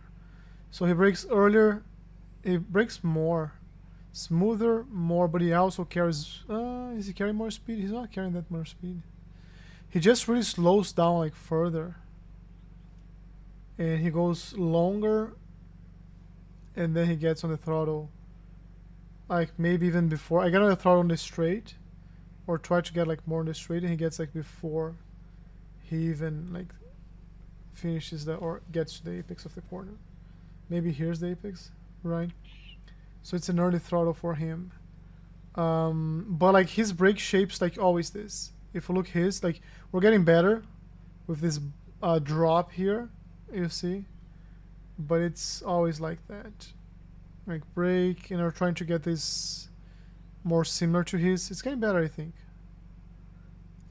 So he brakes earlier, he brakes more, smoother, more, but he also carries, is he carrying more speed? He's not carrying that much speed. He just really slows down like further. And he goes longer, and then he gets on the throttle. Like maybe even before, I get on the throttle on the straight, or try to get like more on the straight, and he gets like before he even like finishes the, or gets to the apex of the corner. Maybe here's the apex, right? So it's an early throttle for him. But like his brake shape's like always this. If you look his, like we're getting better with this drop here, you see, but it's always like that. Like brake, and we're trying to get this more similar to his. It's getting better, I think.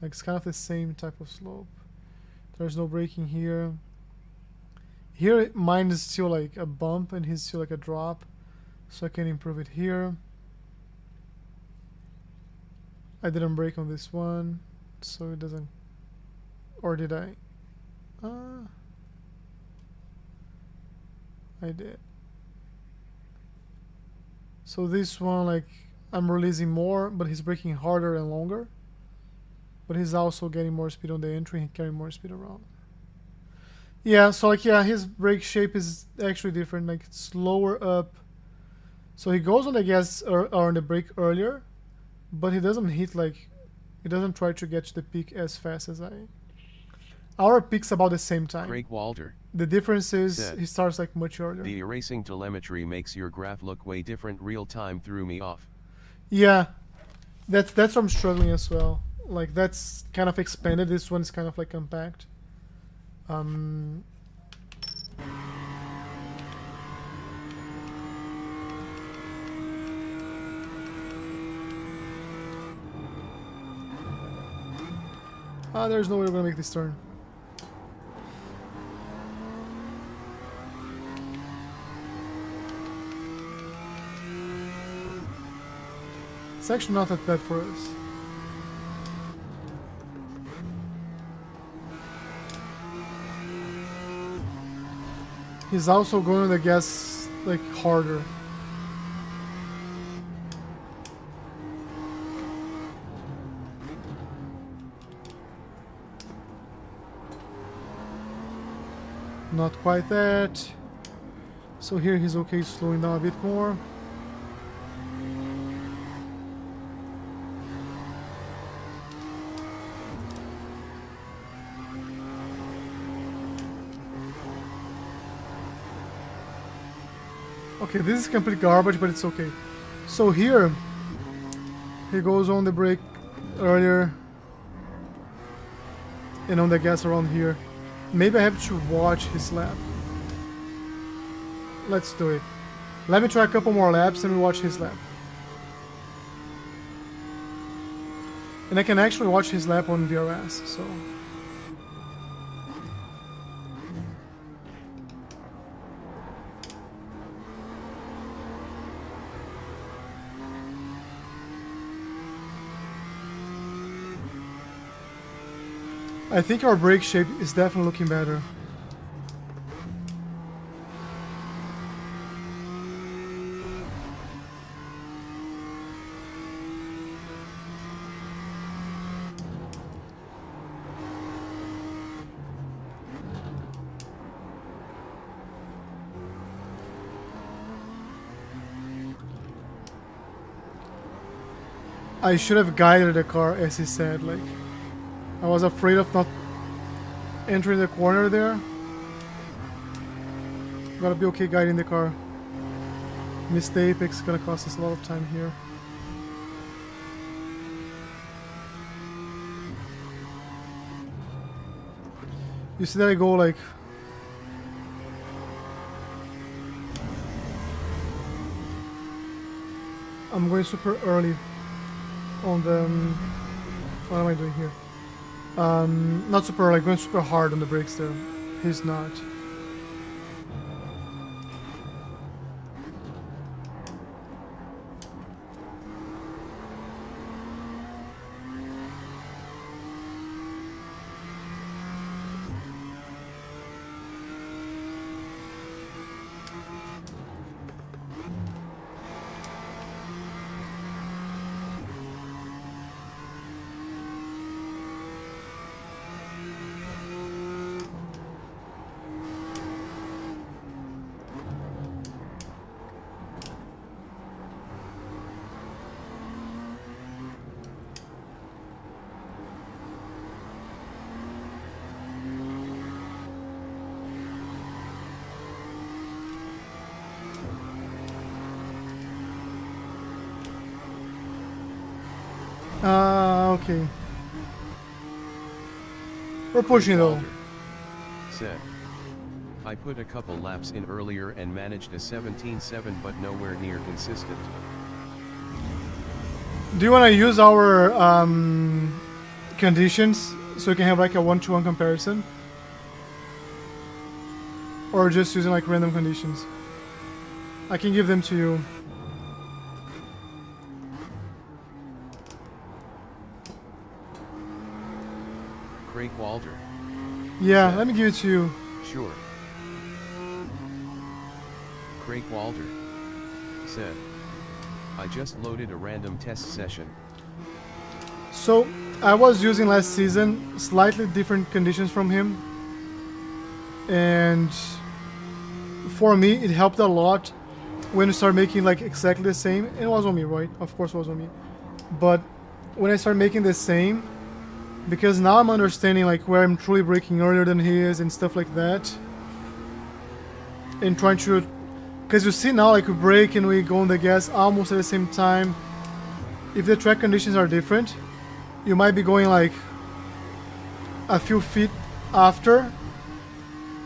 Like it's kind of the same type of slope. There's no braking here. Here mine is still like a bump and his still like a drop, so I can improve it here. I didn't brake on this one, so it doesn't, or did I? I did. So this one, like I'm releasing more, but he's braking harder and longer. But he's also getting more speed on the entry and carrying more speed around. Yeah, so like yeah, his brake shape is actually different, like it's slower up. So he goes on the gas or on the brake earlier, but he doesn't hit like, he doesn't try to get to the peak as fast as I. Our peak's about the same time. Craig Walter The difference is said, he starts like much earlier. "The iRacing telemetry makes your graph look way different. Real time threw me off." Yeah, that's what I'm struggling as well. Like that's kind of expanded. This one's kind of like compact. There's no way we're gonna make this turn. It's actually not that bad for us. He's also going on the gas like harder. Not quite that. So here he's okay slowing down a bit more. Okay, this is complete garbage, but it's okay. So here, he goes on the brake earlier and on the gas around here. Maybe I have to watch his lap. Let's do it. Let me try a couple more laps and we watch his lap. And I can actually watch his lap on VRS, so... I think our brake shape is definitely looking better. I should have guided the car, as he said. Like, I was afraid of not entering the corner there. Gotta be okay guiding the car. Missed the apex, gonna cost us a lot of time here. You see that I go like... I'm going super early on the... what am I doing here? Not super early, going super hard on the brakes there. He's not. Okay. We're pushing though. Walter said, I put a couple laps in earlier and managed a 17.7 but nowhere near consistent. Do you want to use our conditions so you can have like a 1-to-1 comparison? Or just using like random conditions? I can give them to you. Craig Walter Yeah, said, let me give it to you. sure. Craig Walter said, I just loaded a random test session. So, I was using last season slightly different conditions from him. And for me, it helped a lot when you start making like exactly the same. It was on me, right? Of course it was on me. But when I start making the same, because now I'm understanding like where I'm truly braking earlier than he is and stuff like that. And trying to... Because you see now like we brake and we go on the gas almost at the same time. If the track conditions are different, you might be going like a few feet after.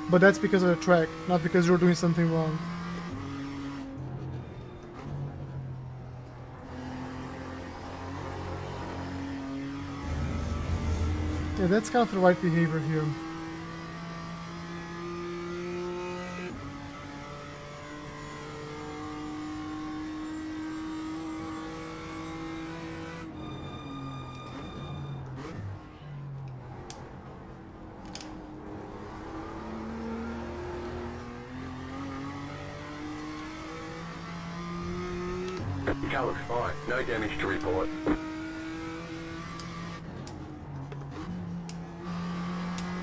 But that's because of the track, not because you're doing something wrong. Yeah, that's kind of the right behavior here. The car looks fine. No damage to report.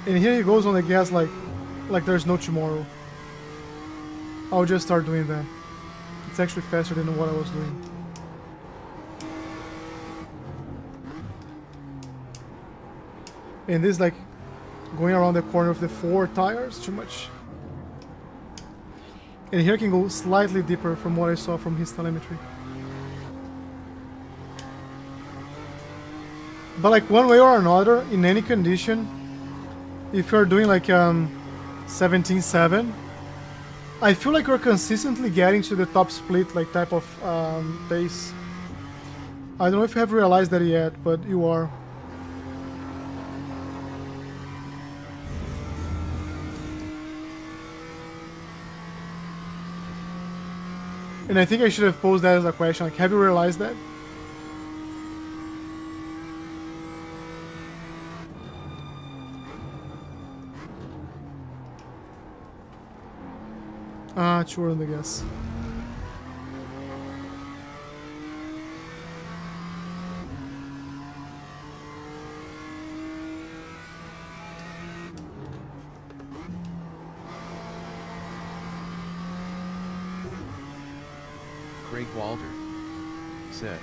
And here he goes on the gas like there's no tomorrow. I'll just start doing that. It's actually faster than what I was doing. And this like going around the corner of the 4 tires, too much. And here I can go slightly deeper from what I saw from his telemetry. But like one way or another, in any condition, if you're doing like 17.7, I feel like you're consistently getting to the top split like type of pace. I don't know if you have realized that yet, but you are. And I think I should have posed that as a question, like, have you realized that? Sure, I guess. Craig Walter said,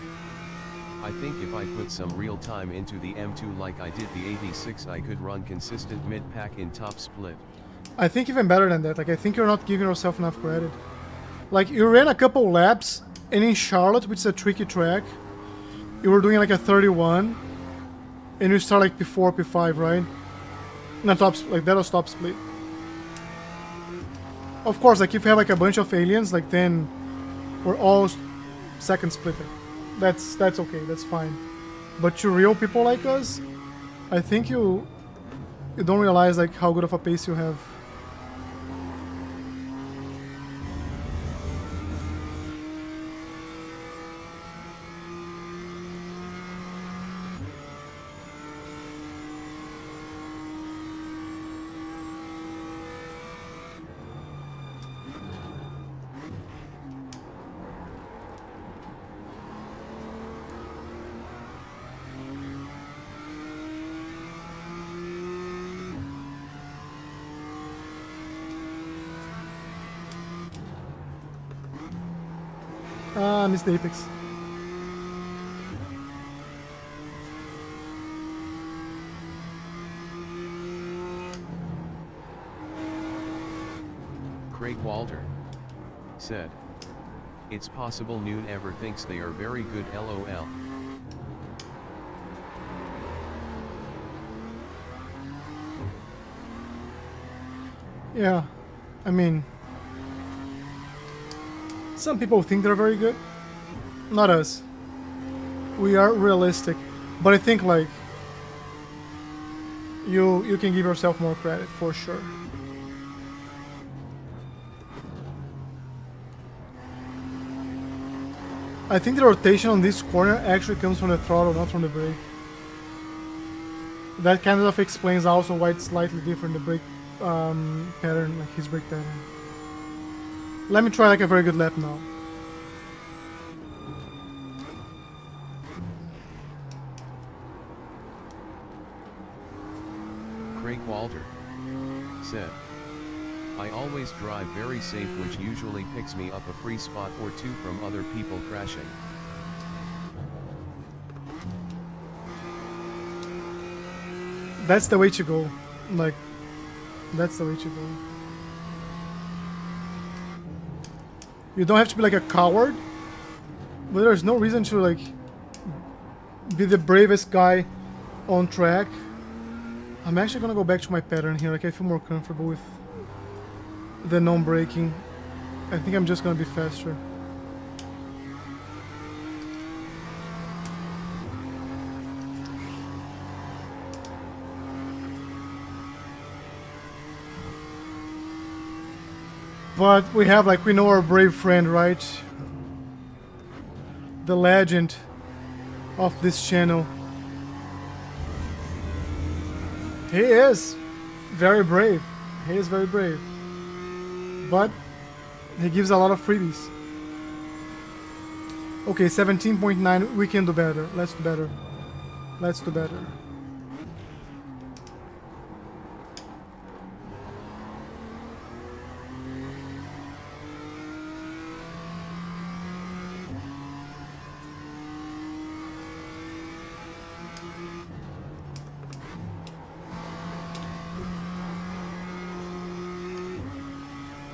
I think if I put some real time into the M2 like I did the 86, I could run consistent mid-pack in top split. I think even better than that. Like, I think you're not giving yourself enough credit. Like, you ran a couple laps, and in Charlotte, which is a tricky track, you were doing like a 31, and you start like P4, P5, right? Not top, like that was top split. Of course, like if you have like a bunch of aliens, like then we're all second splitter. That's okay, that's fine. But to real people like us, I think you don't realize like how good of a pace you have. Ah, missed the apex. Craig Walter said, "It's possible Noon ever thinks they are very good, lol." Yeah, I mean, some people think they're very good. Not us. We are realistic. But I think like you can give yourself more credit for sure. I think the rotation on this corner actually comes from the throttle, not from the brake. That kind of explains also why it's slightly different, the brake pattern, like his brake pattern. Let me try like a very good lap now. Craig Walter said, "I always drive very safe, which usually picks me up a free spot or two from other people crashing." That's the way to go. Like, that's the way to go. You don't have to be like a coward, but there's no reason to like be the bravest guy on track. I'm actually gonna go back to my pattern here. Like, I feel more comfortable with the non-braking. I think I'm just gonna be faster. But we have, like, we know our brave friend, right? The legend of this channel. He is very brave. He is very brave. But he gives a lot of freebies. Okay, 17.9. We can do better. Let's do better. Let's do better.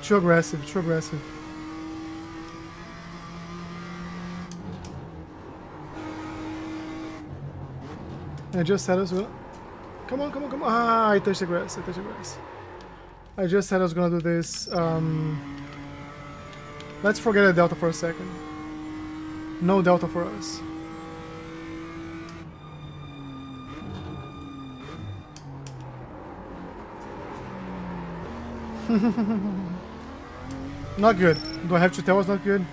Too aggressive, too aggressive. I just said I was gonna... Come on, come on, come on. Ah, I touched the grass, I touched the grass. I just said I was gonna do this. Let's forget a delta for a second. No delta for us. Not good. Do I have to tell us not good?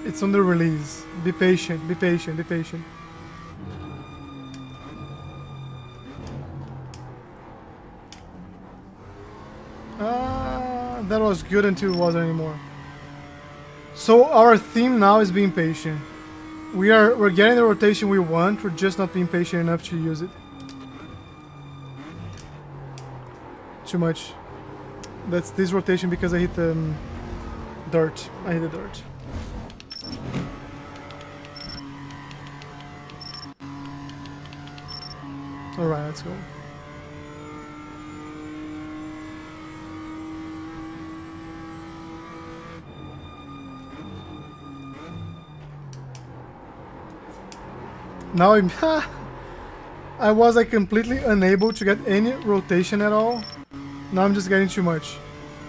It's on the release. Be patient, be patient, be patient. That was good until it wasn't anymore. So our theme now is being patient. We're getting the rotation we want, we're just not being patient enough to use it. Too much. That's this rotation because I hit the dirt. I hit the dirt. Alright, let's go. Now I'm I was like completely unable to get any rotation at all. Now I'm just getting too much,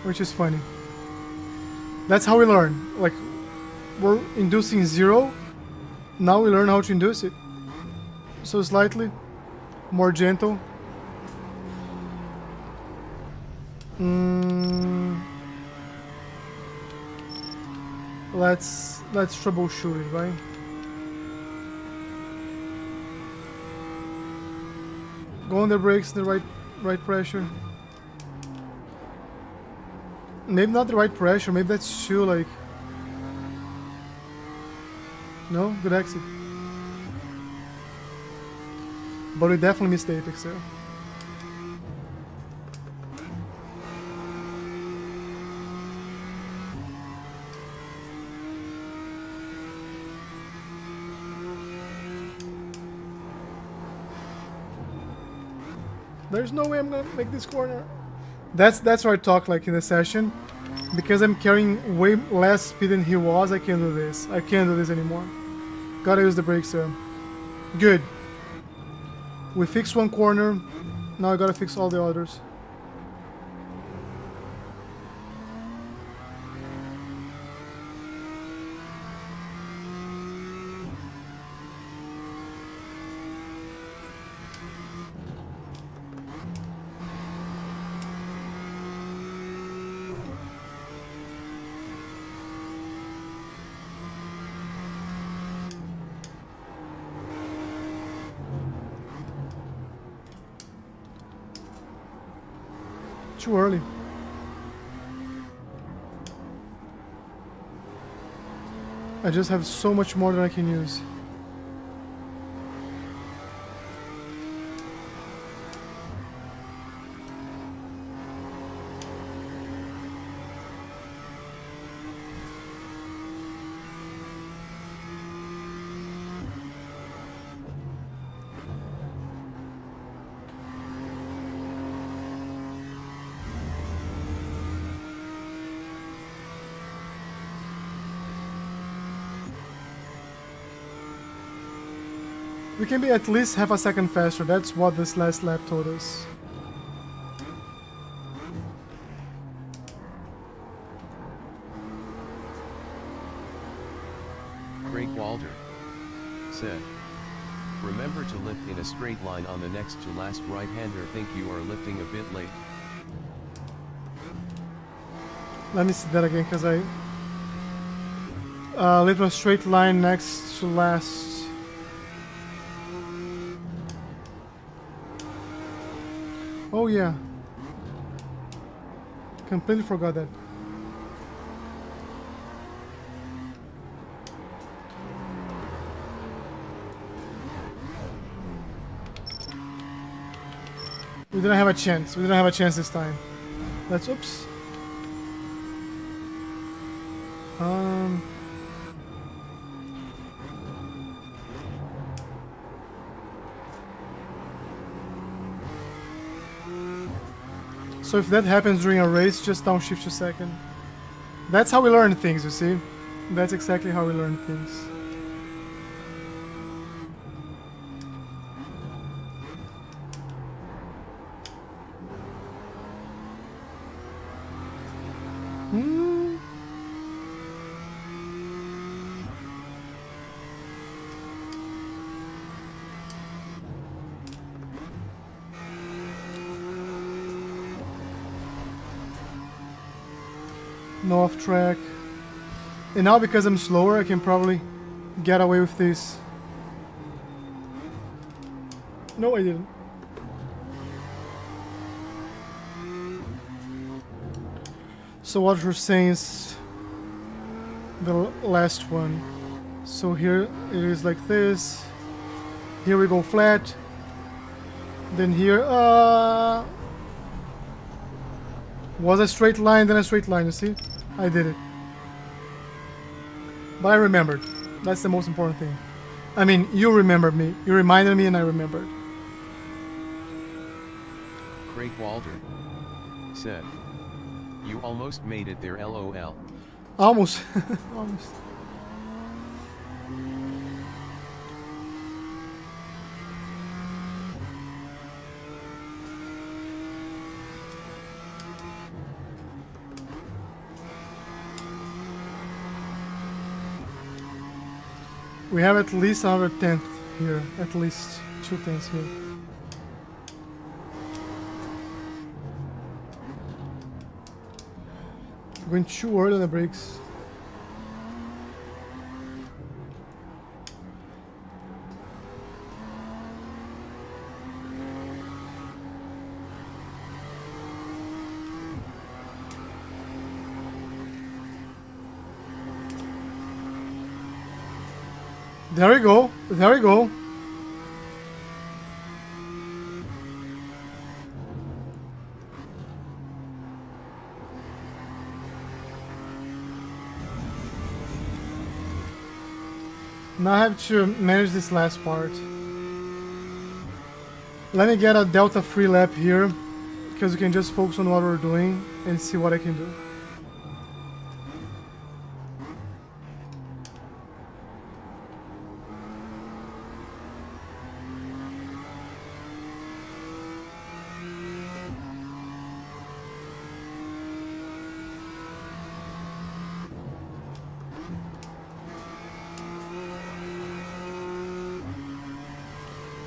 which is funny. That's how we learn. Like, we're inducing 0. Now we learn how to induce it. So slightly more gentle. Let's troubleshoot it, right? Go on the brakes, the right pressure. Maybe not the right pressure, maybe that's too like... No? Good exit. But we definitely missed the apex there. There's no way I'm gonna make this corner. That's where I talk like in the session. Because I'm carrying way less speed than he was, I can't do this. I can't do this anymore. Gotta use the brakes there. Good. We fixed one corner. Now I gotta fix all the others. Too early. I just have so much more than I can use. We can be at least half a second faster. That's what this last lap told us. Craig Walter said, remember to lift in a straight line on the next to last right-hander. Think you are lifting a bit late. Let me see that again, because I lift in a straight line next to last. Oh yeah. Completely forgot that. We didn't have a chance. We didn't have a chance this time. Let's... Oops. So if that happens during a race, just downshift a second. That's how we learn things, you see? That's exactly how we learn things. No off track. And now because I'm slower, I can probably get away with this. No, I didn't. So what you're saying is the last one. So here it is like this. Here we go flat. Then here, was a straight line, then a straight line, you see? I did it. But I remembered. That's the most important thing. I mean, you remembered me. You reminded me and I remembered. Craig Walter said, "You almost made it there, LOL." Almost. Almost. We have at least another 10th here. At least 2 tenths here. Going too early on the brakes. There we go. There we go. Now I have to manage this last part. Let me get a delta free lap here, because we can just focus on what we're doing and see what I can do.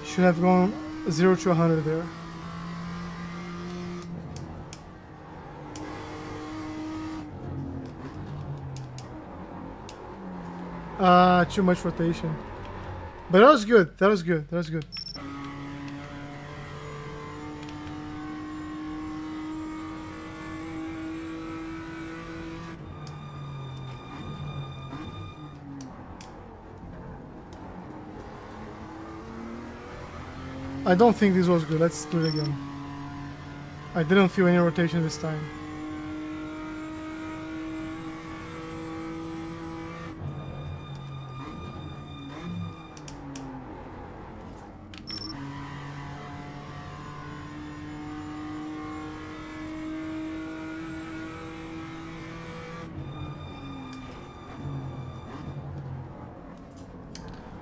Should have gone 0 to 100 there. Too much rotation. But that was good. That was good. That was good. I don't think this was good. Let's do it again. I didn't feel any rotation this time.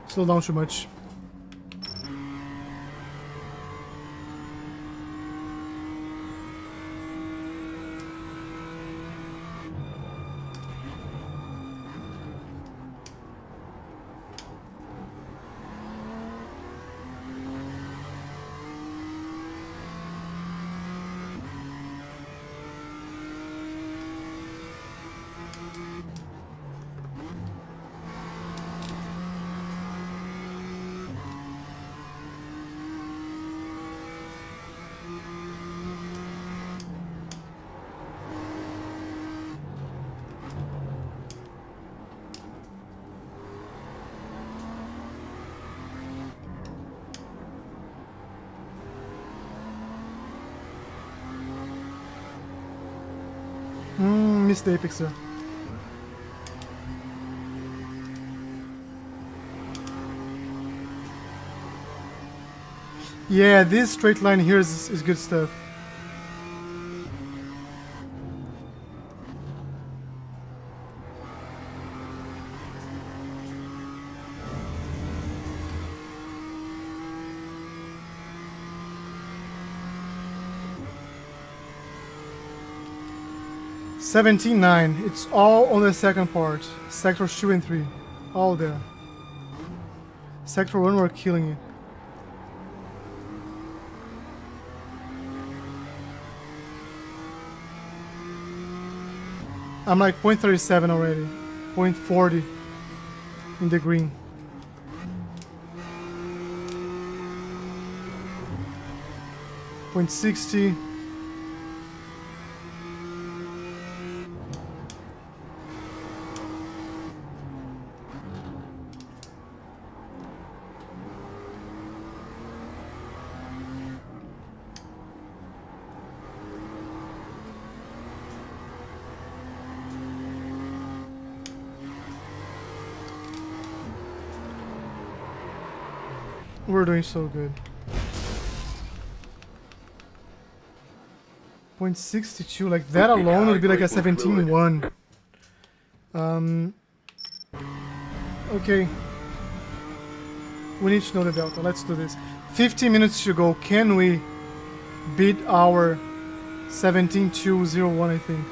Slow down too much. Missed the apex there. Yeah, this straight line here is good stuff. $17.9. It's all on the second part. Sectors 2 and 3. All there. Sector 1 we're killing it. I'm like 0.37 already. 0.40 in the green. .60. We're doing so good. 0.62, like that alone would be like a 17-1. Okay. We need to know the delta. Let's do this. 15 minutes to go. Can we beat our 17.201, I think?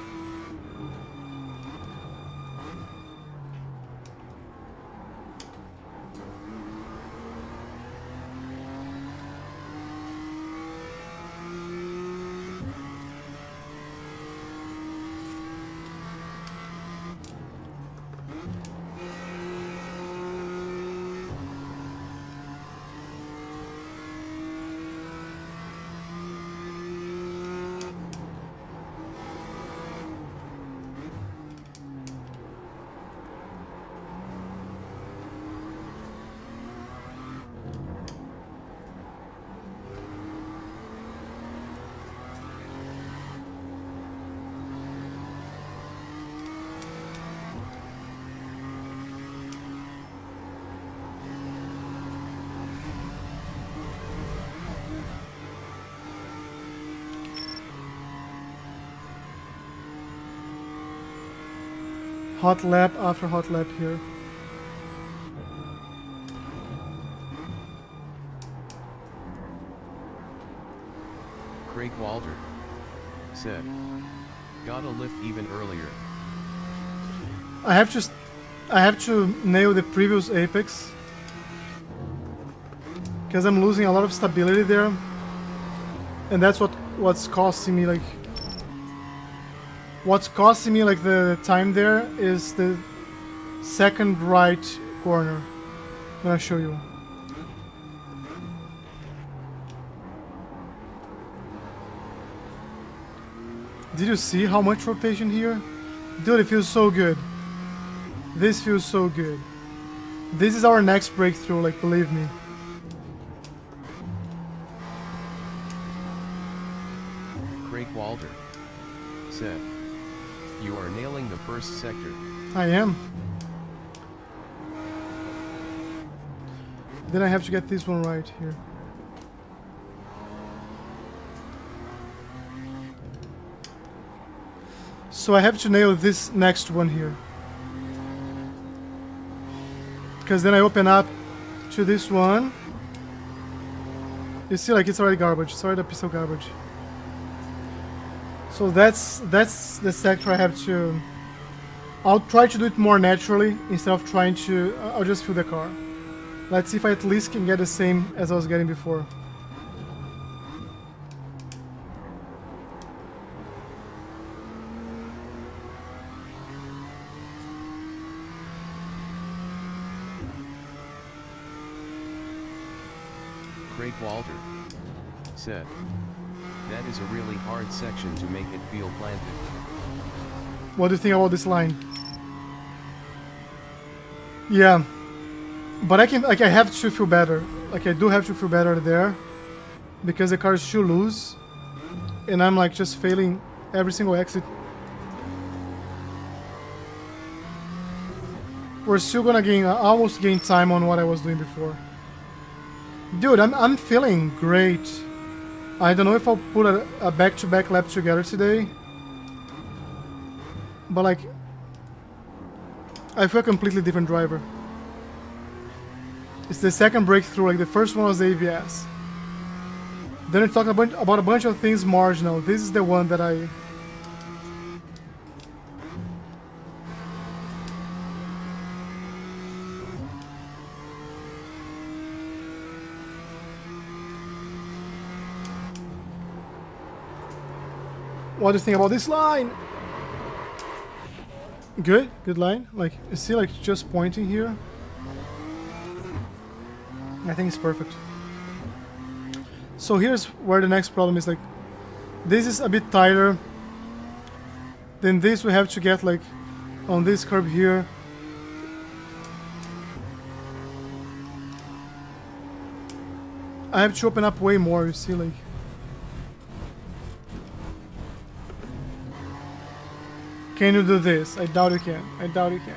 Hot lap after hot lap here. Craig Walter said, "Gotta lift even earlier." I have to nail the previous apex because I'm losing a lot of stability there, and that's what's costing me like. What's costing me like the time there is the second right corner. I'm gonna show you. Did you see how much rotation here? Dude, it feels so good. This feels so good. This is our next breakthrough, like, believe me. Craig Walter said, "You are nailing the first sector." I am. Then I have to get this one right here. So I have to nail this next one here. Because then I open up to this one. You see, like, it's already garbage. It's already a piece of garbage. So that's the sector I have to... I'll try to do it more naturally instead of trying to... I'll just fill the car. Let's see if I at least can get the same as I was getting before. Craig Walter said, "That is a really hard section to make it feel planted." What do you think about this line? Yeah, but I have to feel better. Like, I do have to feel better there, because the car is too loose, and I'm like just failing every single exit. We're still gonna gain, almost gain time on what I was doing before. Dude, I'm feeling great. I don't know if I'll put a back-to-back lap together today, but like, I feel a completely different driver. It's the second breakthrough. Like, the first one was the ABS. Then we talked about a bunch of things marginal. This is the one that I... What do you think about this line? Good line. Like, you see, like, just pointing here. I think it's perfect. So here's where the next problem is. Like, this is a bit tighter. Then this we have to get like on this curb here. I have to open up way more, you see, like. Can you do this? I doubt you can. I doubt you can.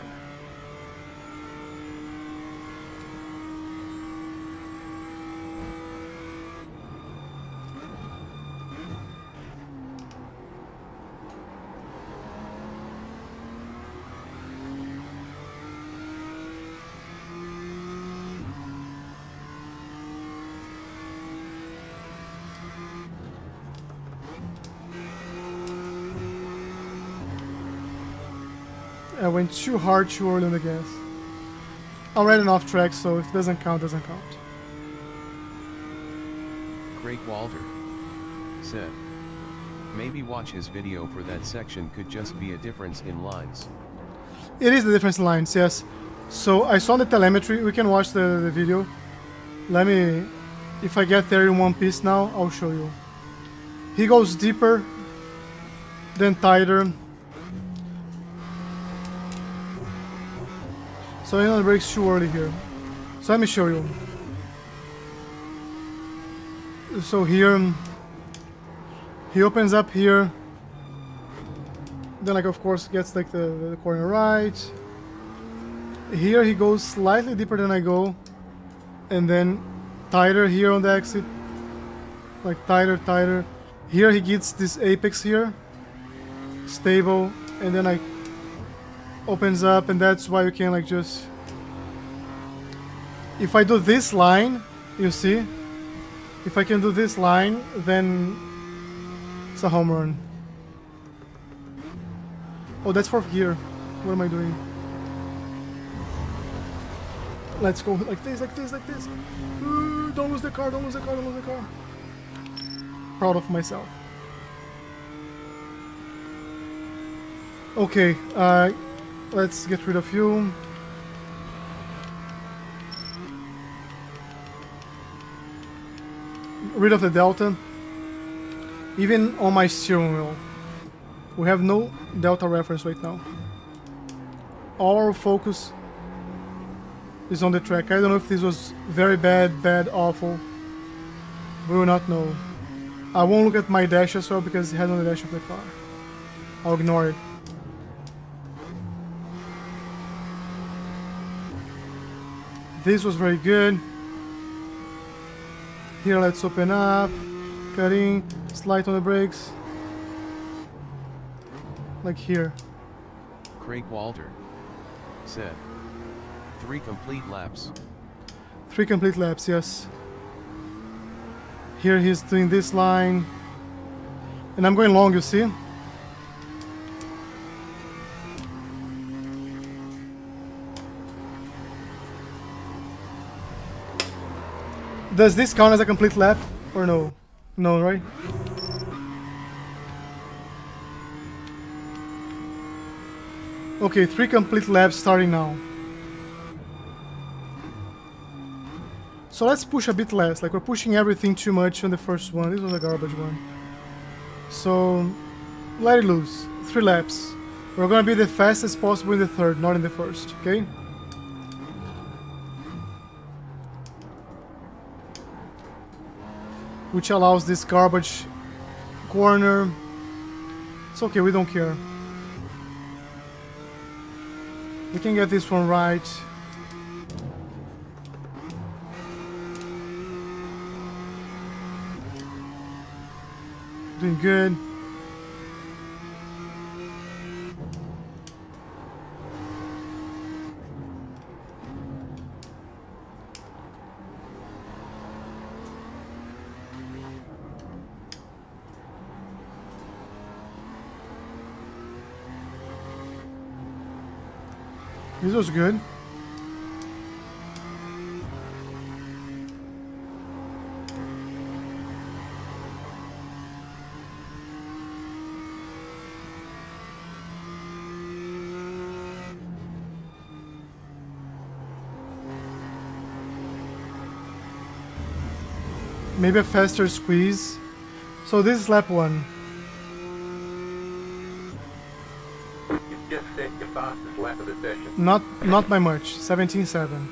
I went too hard too early on the gas. I'm already off track, so if it doesn't count, doesn't count. Craig Walter said, maybe watch his video for that section, could just be a difference in lines. It is the difference in lines, yes. So I saw the telemetry, we can watch the video. Let me, if I get there in one piece now, I'll show you. He goes deeper, then tighter. So he only brakes too early here. So let me show you. So here, he opens up here. Then like of course gets like the corner right. Here he goes slightly deeper than I go. And then tighter here on the exit. Like tighter. Here he gets this apex here. Stable. And then like opens up, and that's why you can like just, if I do this line, you see, if I can do this line, then it's a home run. Oh, that's for here. What am I doing? Let's go like this. Don't lose the car. Proud of myself. Okay, let's get rid of you. Rid of the delta. Even on my steering wheel, we have no delta reference right now. All our focus is on the track. I don't know if this was very bad, awful. We will not know. I won't look at my dash as well because it has on the dash of the car. I'll ignore it. This was very good. Here, let's open up. Cutting, slide on the brakes. Like here. Craig Walter said, 3 complete laps. 3 complete laps, yes. Here he's doing this line. And I'm going long, you see? Does this count as a complete lap or no? No, right? Okay, 3 complete laps starting now. So let's push a bit less, like we're pushing everything too much on the first one. This was a garbage one. So let it loose. 3 laps. We're gonna be the fastest possible in the third, not in the first, okay? Which allows this garbage corner. It's okay, we don't care. We can get this one right. Doing good. This was good. Maybe a faster squeeze. So this is lap 1. You just set your fastest lap of the session. Not by much. 17.7.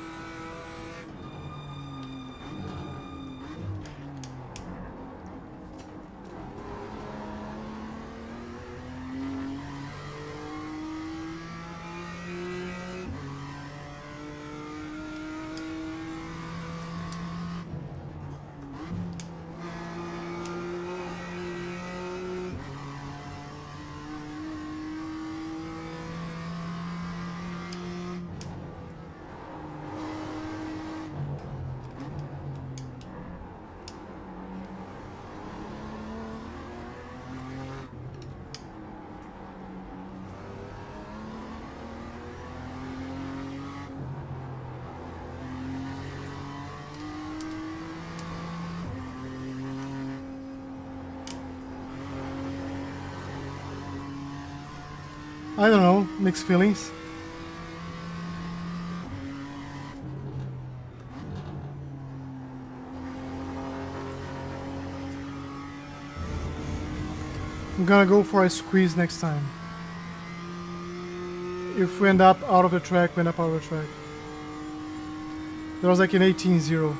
I don't know, mixed feelings. I'm gonna go for a squeeze next time. If we end up out of the track, we end up out of the track. There was like an 18-0.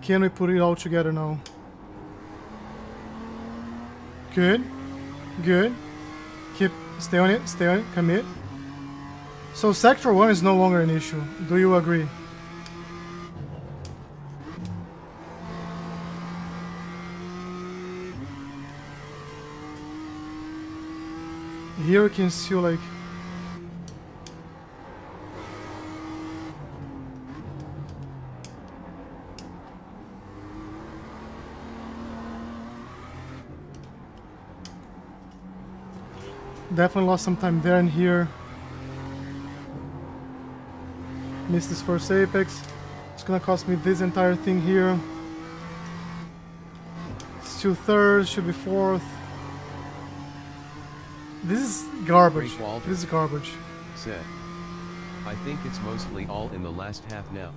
Can we put it all together now? Good. Good. Stay on it, commit. So sector 1 is no longer an issue. Do you agree? Here we can see like definitely lost some time there and here. Missed this first apex. It's gonna cost me this entire thing here. Still third, should be fourth. This is garbage. Frank Walter. This is garbage. Said. I think it's mostly all in the last half now.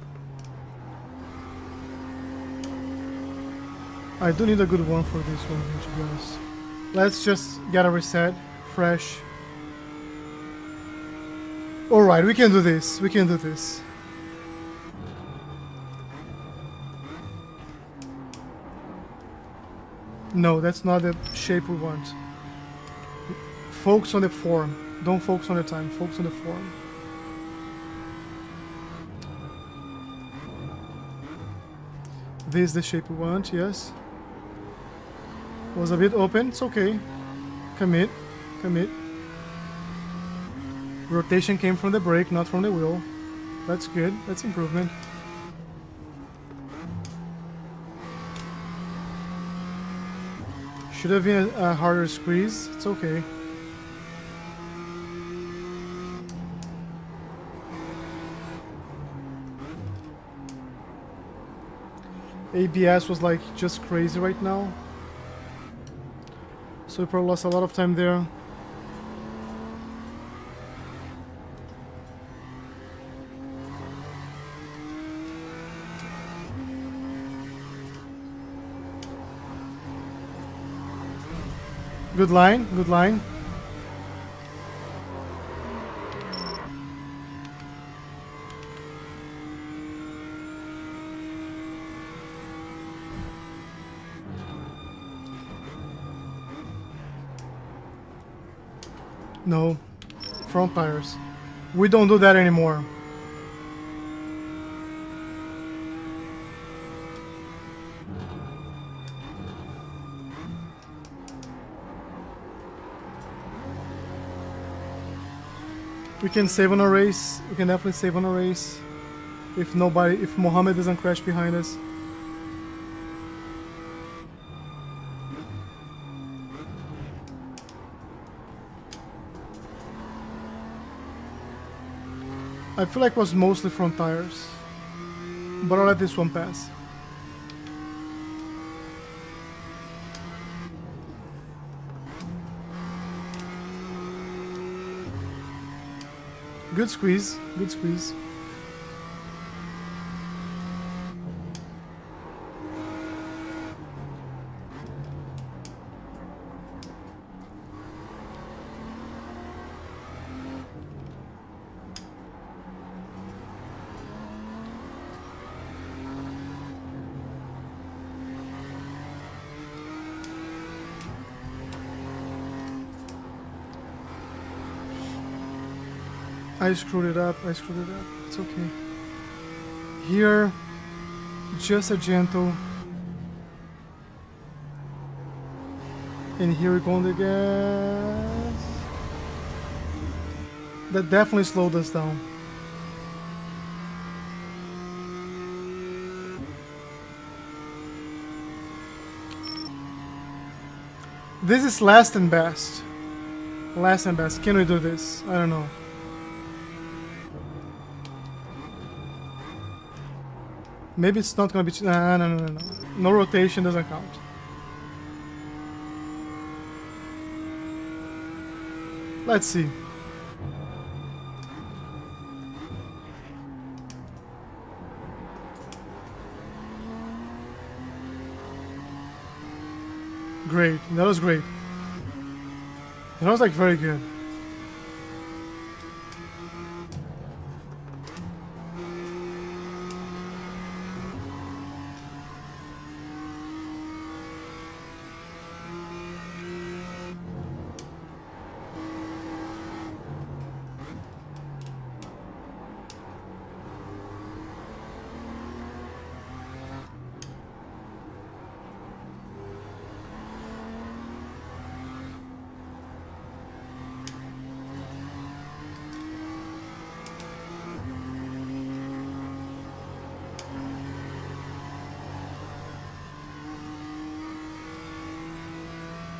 I do need a good one for this one here, to be honest. Let's just get a reset, fresh. Alright, we can do this. We can do this. No, that's not the shape we want. Focus on the form. Don't focus on the time. Focus on the form. This is the shape we want, yes. Was a bit open, it's okay. Commit, commit. Rotation came from the brake, not from the wheel. That's good, that's improvement. Should have been a harder squeeze, it's okay. ABS was like just crazy right now. So we probably lost a lot of time there. Good line, good line. No, front tires. We don't do that anymore. We can save on a race. We can definitely save on a race. If Mohammed doesn't crash behind us. I feel like it was mostly front tires, but I'll let this one pass. Good squeeze, good squeeze. I screwed it up, it's okay. Here, just a gentle. And here we go on the gas. That definitely slowed us down. This is last and best. Last and best. Can we do this? I don't know. Maybe it's not gonna be. No rotation doesn't count. Let's see. Great. That was great. That was like very good.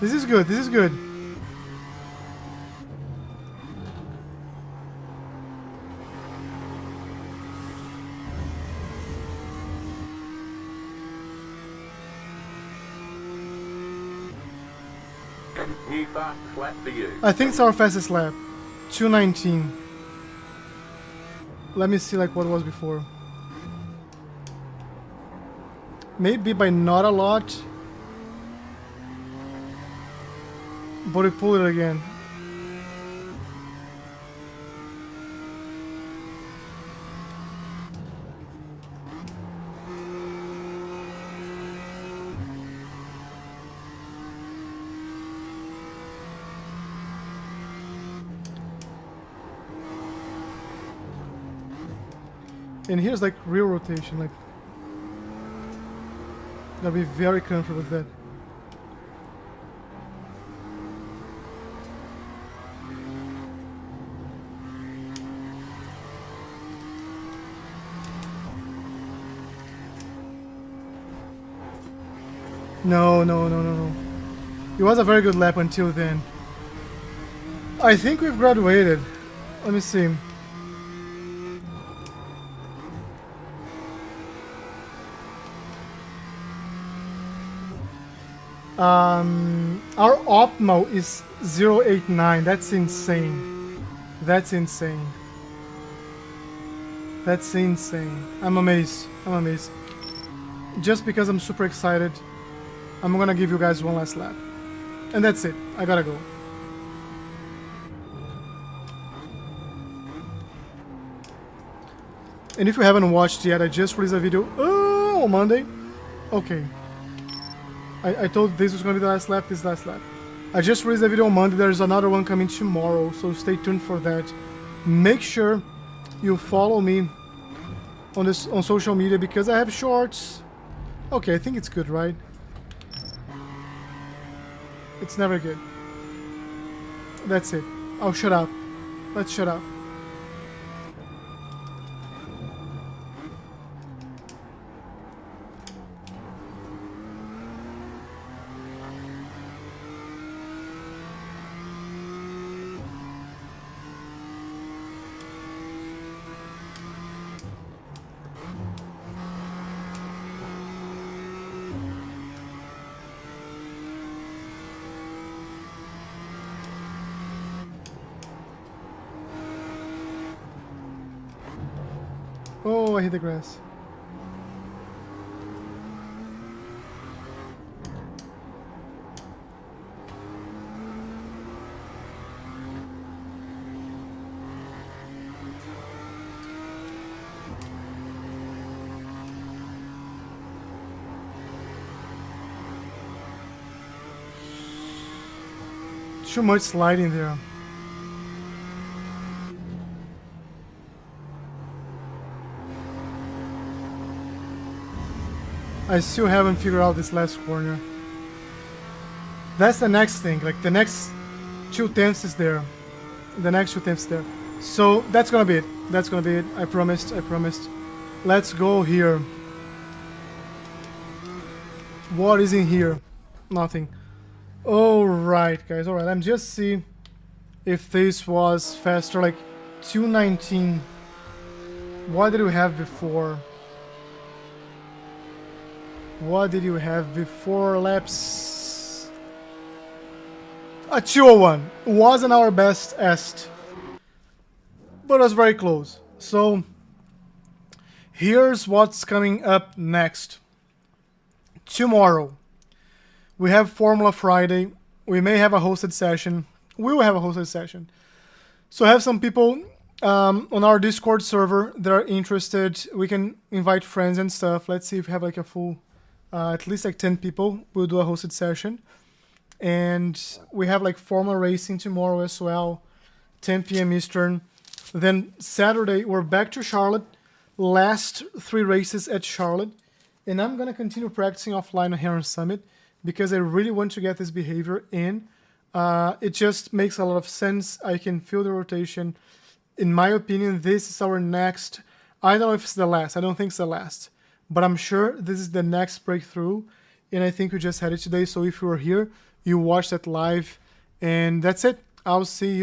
This is good. This is good. New fastest lap for you. I think it's our fastest lap. 2:19. Let me see like what was before. Maybe by not a lot. But we pulled it again. And here's like real rotation, like gotta be very comfortable with that. No. It was a very good lap until then. I think we've graduated. Let me see. Our optimal is 089. That's insane. That's insane. That's insane. I'm amazed. I'm amazed. Just because I'm super excited, I'm gonna give you guys one last lap. And that's it. I gotta go. And if you haven't watched yet, I just released a video on Monday. Okay. I told this was gonna be the last lap, this last lap. I just released a video on Monday, there's another one coming tomorrow, so stay tuned for that. Make sure you follow me on social media because I have shorts. Okay, I think it's good, right? It's never good. That's it. Oh, shut up. Let's shut up. Oh, I hit the grass. Too much sliding there. I still haven't figured out this last corner. That's the next thing, like the next 2/10 is there. The next 2/10 there. So that's gonna be it. That's gonna be it. I promised, I promised. Let's go here. What is in here? Nothing. Alright guys, alright. I'm just see if this was faster, like 2:19. What did we have before? What did you have before laps? a 201 wasn't our best est, but it was very close. So here's what's coming up next. Tomorrow we have Formula Friday. We may have a hosted session. We will have a hosted session. So I have some people on our Discord server that are interested. We can invite friends and stuff. Let's see if we have like a full, at least like 10 people. We'll do a hosted session. And we have like Formula Racing tomorrow as well, 10 p.m. Eastern. Then Saturday, we're back to Charlotte. Last 3 races at Charlotte. And I'm going to continue practicing offline here on Summit because I really want to get this behavior in. It just makes a lot of sense. I can feel the rotation. In my opinion, this is our next. I don't know if it's the last. I don't think it's the last. But I'm sure this is the next breakthrough. And I think we just had it today. So if you were here, you watched that live. And that's it. I'll see you.